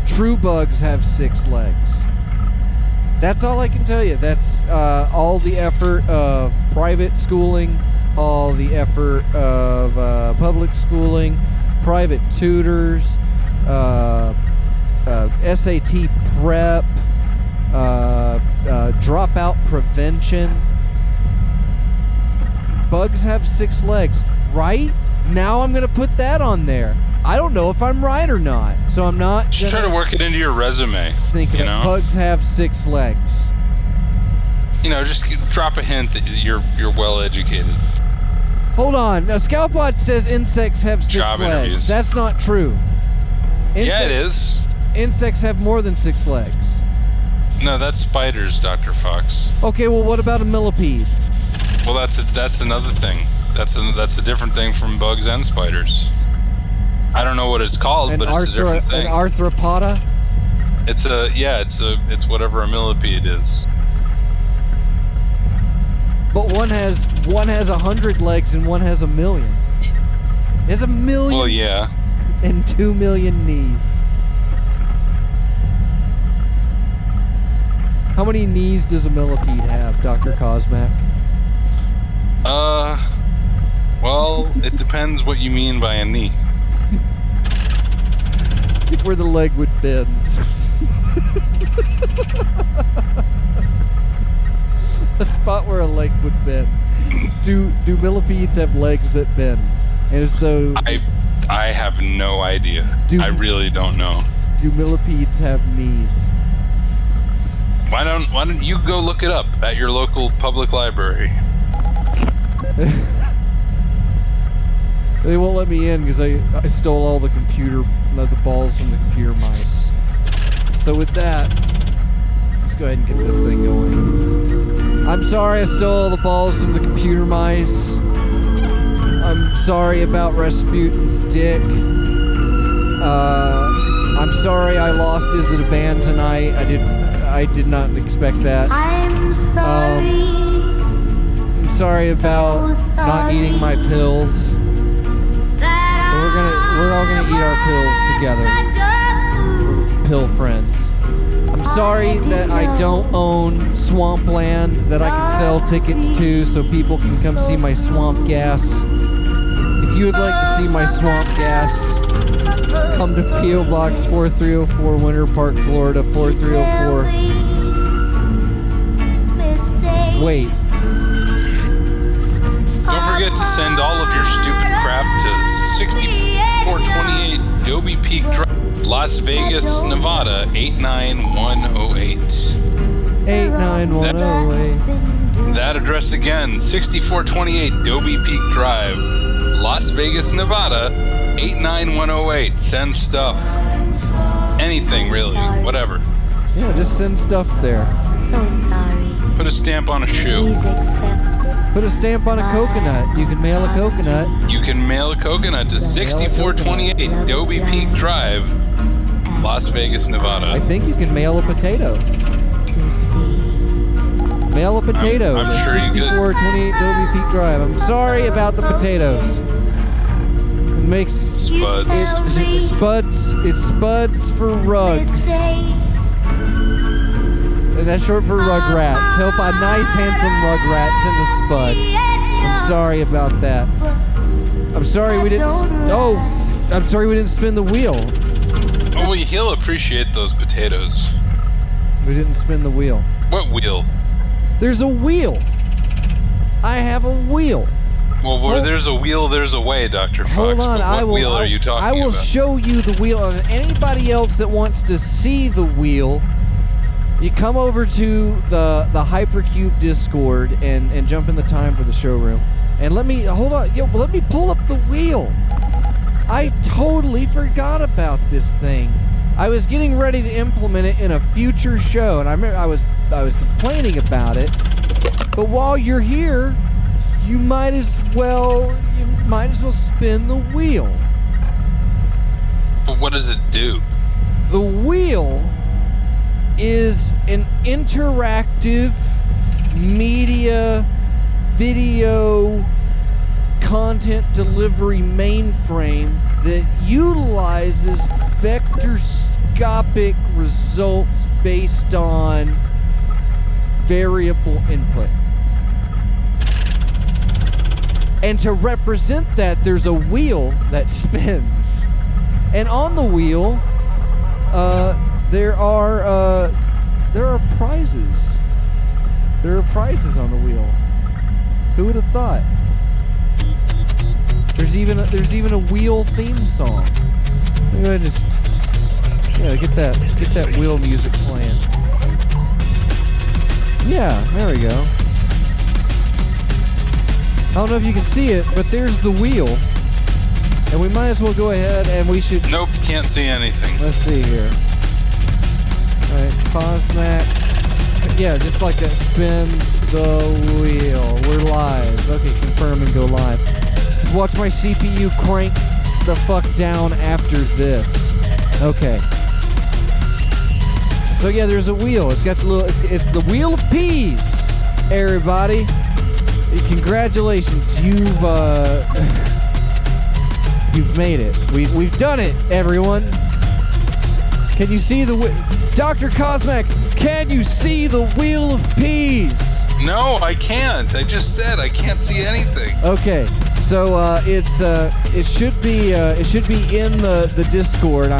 True bugs have 6 legs. That's all I can tell you. That's all the effort of private schooling, all the effort of public schooling, private tutors, SAT prep, dropout prevention. Bugs have 6 legs, right? Now I'm going to put that on there. I don't know if I'm right or not, so I'm not. Just try to work it into your resume. Thinking that bugs have 6 legs. You know, just drop a hint that you're well educated. Hold on. Now, Scalpod says insects have 6 Job legs. interviews. That's not true. Yeah, it is. Insects have more than 6 legs. No, that's spiders, Dr. Fox. Okay, well, what about a millipede? Well, that's another thing. That's a different thing from bugs and spiders. I don't know what it's called, but it's a different thing. An arthropoda? It's whatever a millipede is. But one has 100 legs and one has 1 million. It has 1 million. Well, yeah. And 2 million knees. How many knees does a millipede have, Dr. Cosmac? Well, it depends what you mean by a knee. Where the leg would bend. A spot where a leg would bend. Do millipedes have legs that bend? And if so, I have no idea. I really don't know. Do millipedes have knees? Why don't you go look it up at your local public library? They won't let me in because I stole all the balls from the computer mice. So with that, let's go ahead and get this thing going. I'm sorry I stole all the balls from the computer mice. I'm sorry about Rasputin's dick. I'm sorry I lost Is It a Band tonight. I did not expect that. I'm sorry. I'm sorry about not eating my pills. gonna eat our pills together. Pill friends. I'm sorry that I don't own swampland that I can sell tickets to so people can come see my swamp gas. If you would like to see my swamp gas, come to P.O. Box 4304, Winter Park, Florida 4304. Wait. Don't forget to send all of your stupid crap to 6428 Dobie Peak Drive, Las Vegas, Nevada 89108. 89108. That address again, 6428 Dobie Peak Drive, Las Vegas, Nevada 89108. Send stuff. Anything really, whatever. Yeah, just send stuff there. So sorry. Put a stamp on a shoe. Please accept. Put a stamp on a coconut. You can mail a coconut. You can mail a coconut to 6428 Dobie Peak Drive, Las Vegas, Nevada. I think you can mail a potato. Mail a potato I'm to sure you could. 6428 Dobie Peak Drive. I'm sorry about the potatoes. It makes Spuds. It's spuds for rugs. And that's short for rugrats. Help a nice, handsome rugrat send a spud. I'm sorry about that. I'm sorry we didn't. I'm sorry we didn't spin the wheel. Oh, well, he'll appreciate those potatoes. We didn't spin the wheel. What wheel? There's a wheel. I have a wheel. Well, where there's a wheel, there's a way, Dr. Fox. Hold on, But what wheel are you talking about? I will show you the wheel. And anybody else that wants to see the wheel, you come over to the Hypercube Discord and jump in the time for the showroom. And let me let me pull up the wheel. I totally forgot about this thing. I was getting ready to implement it in a future show, and I remember I was complaining about it. But while you're here, you might as well spin the wheel. But what does it do? The wheel is an interactive media video content delivery mainframe that utilizes vectorscopic results based on variable input. And to represent that, there's a wheel that spins. And on the wheel, there are prizes. There are prizes on the wheel. Who would have thought? There's even a wheel theme song. Maybe I just get that wheel music playing. Yeah, there we go. I don't know if you can see it, but there's the wheel. And we might as well go ahead and we should... Nope, can't see anything. Let's see here. Alright, Cosmac. Yeah, just like that. Spins the wheel. We're live. Okay, confirm and go live. Just watch my CPU crank the fuck down after this. Okay. So yeah, there's a wheel. It's got the little... It's the wheel of peas, everybody. Congratulations, you've made it. We've done it, everyone. Can you see the Dr. Cosmac? Can you see the wheel of peas? No, I can't. I just said I can't see anything. Okay, so it should be in the Discord.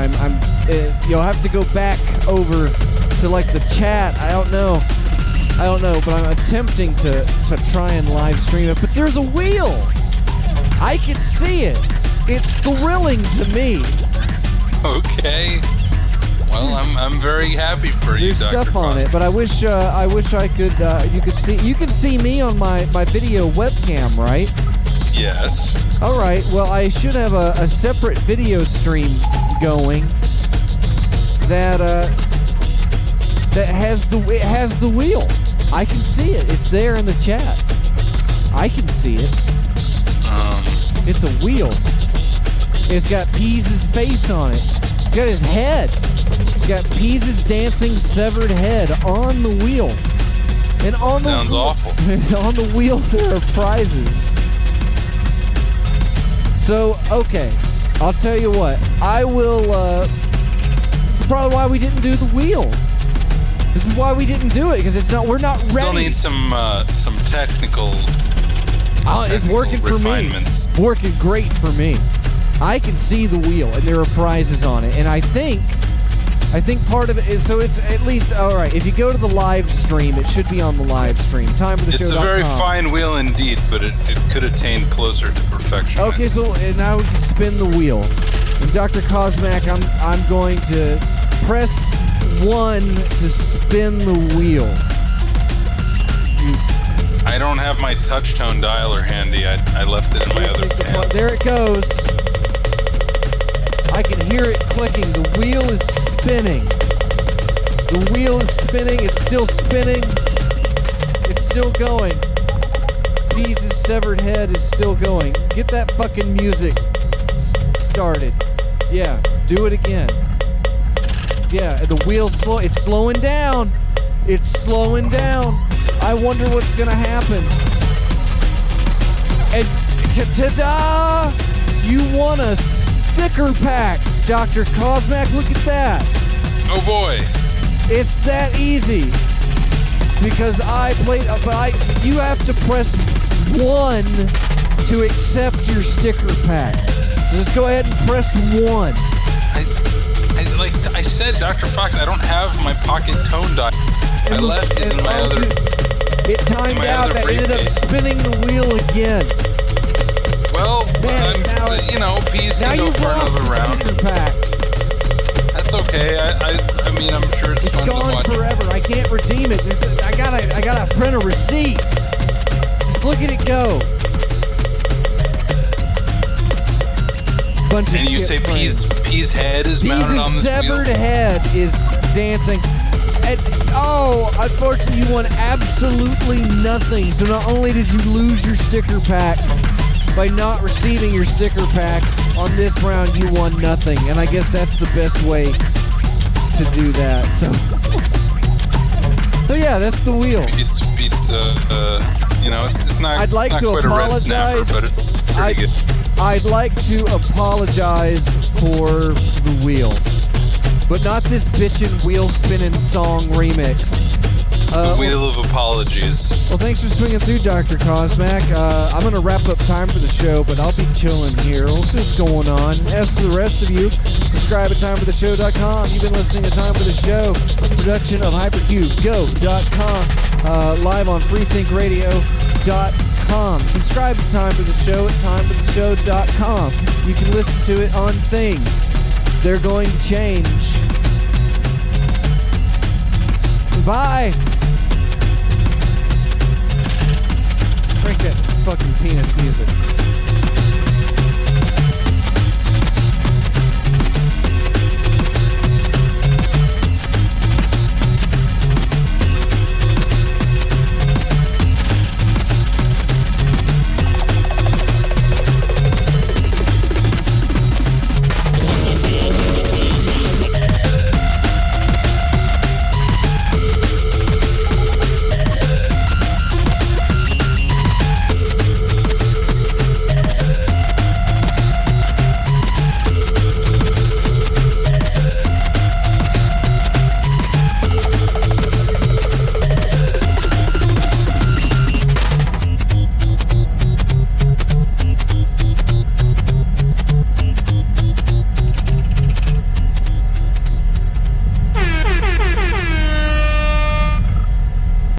You'll have to go back over to like the chat. I don't know, but I'm attempting to try and live stream it. But there's a wheel. I can see it. It's thrilling to me. Okay. Well, I'm very happy for you, There's Dr. stuff on Fox. it, but I wish I could. You can see me on my video webcam, right? Yes. All right. Well, I should have a separate video stream going that has the wheel. I can see it. It's there in the chat. I can see it. It's a wheel. It's got Pease's face on it. It's got his head. It's got Pease's dancing severed head on the wheel. And on Sounds awful. On the wheel there are prizes. So, okay. I'll tell you what. I will. This is probably why we didn't do the wheel. This is why we didn't do it because we're not ready. Still need some technical. It's working for me. Working great for me. I can see the wheel, and there are prizes on it, and I think part of it is, so it's at least, all right, if you go to the live stream, it should be on the live stream. Timefortheshow.com. It's a very fine wheel indeed, but it could attain closer to perfection. Okay, so and now we can spin the wheel. And Dr. Cosmac, I'm going to press 1 to spin the wheel. I don't have my touch tone dialer handy. I left it in my other pants. There it goes. I can hear it clicking. The wheel is spinning. The wheel is spinning. It's still spinning. It's still going. Pease's severed head is still going. Get that fucking music started. Yeah, do it again. Yeah, the wheel's slow. It's slowing down. It's slowing down. I wonder what's gonna happen. And ta-da! You won a sticker pack, Dr. Cosmac. Look at that. Oh boy. It's that easy. Because I played, but you have to press 1 to accept your sticker pack. So just go ahead and press 1. Like I said, Dr. Fox, I don't have my pocket tone dial. I left it in my other. It timed out. That ended up spinning the wheel again. Well, Pease can go for another round. Pack. That's okay. I mean, I'm sure it's fun to watch. It's gone forever. I can't redeem it. I gotta print a receipt. Just look at it go. Bunch of and you say Pea's head is mounted on this wheel? Pea's severed head is dancing. And, unfortunately, you won absolutely nothing. So not only did you lose your sticker pack by not receiving your sticker pack on this round, you won nothing. And I guess that's the best way to do that. So yeah, that's the wheel. It's not. I'd like to quite apologize. A red snapper, but it's pretty good. I'd like to apologize for the wheel, but not this bitchin' wheel spinning song remix. The wheel of apologies. Well, thanks for swinging through, Dr. Cosmac. I'm going to wrap up time for the show, but I'll be chilling here. We'll see what's going on. As for the rest of you, subscribe at timefortheshow.com. You've been listening to Time for the Show, production of hypercubego.com, live on freethinkradio.com. Subscribe to Time for the Show at timefortheshow.com. You can listen to it on things. They're going to change. Bye. Crank that fucking penis music.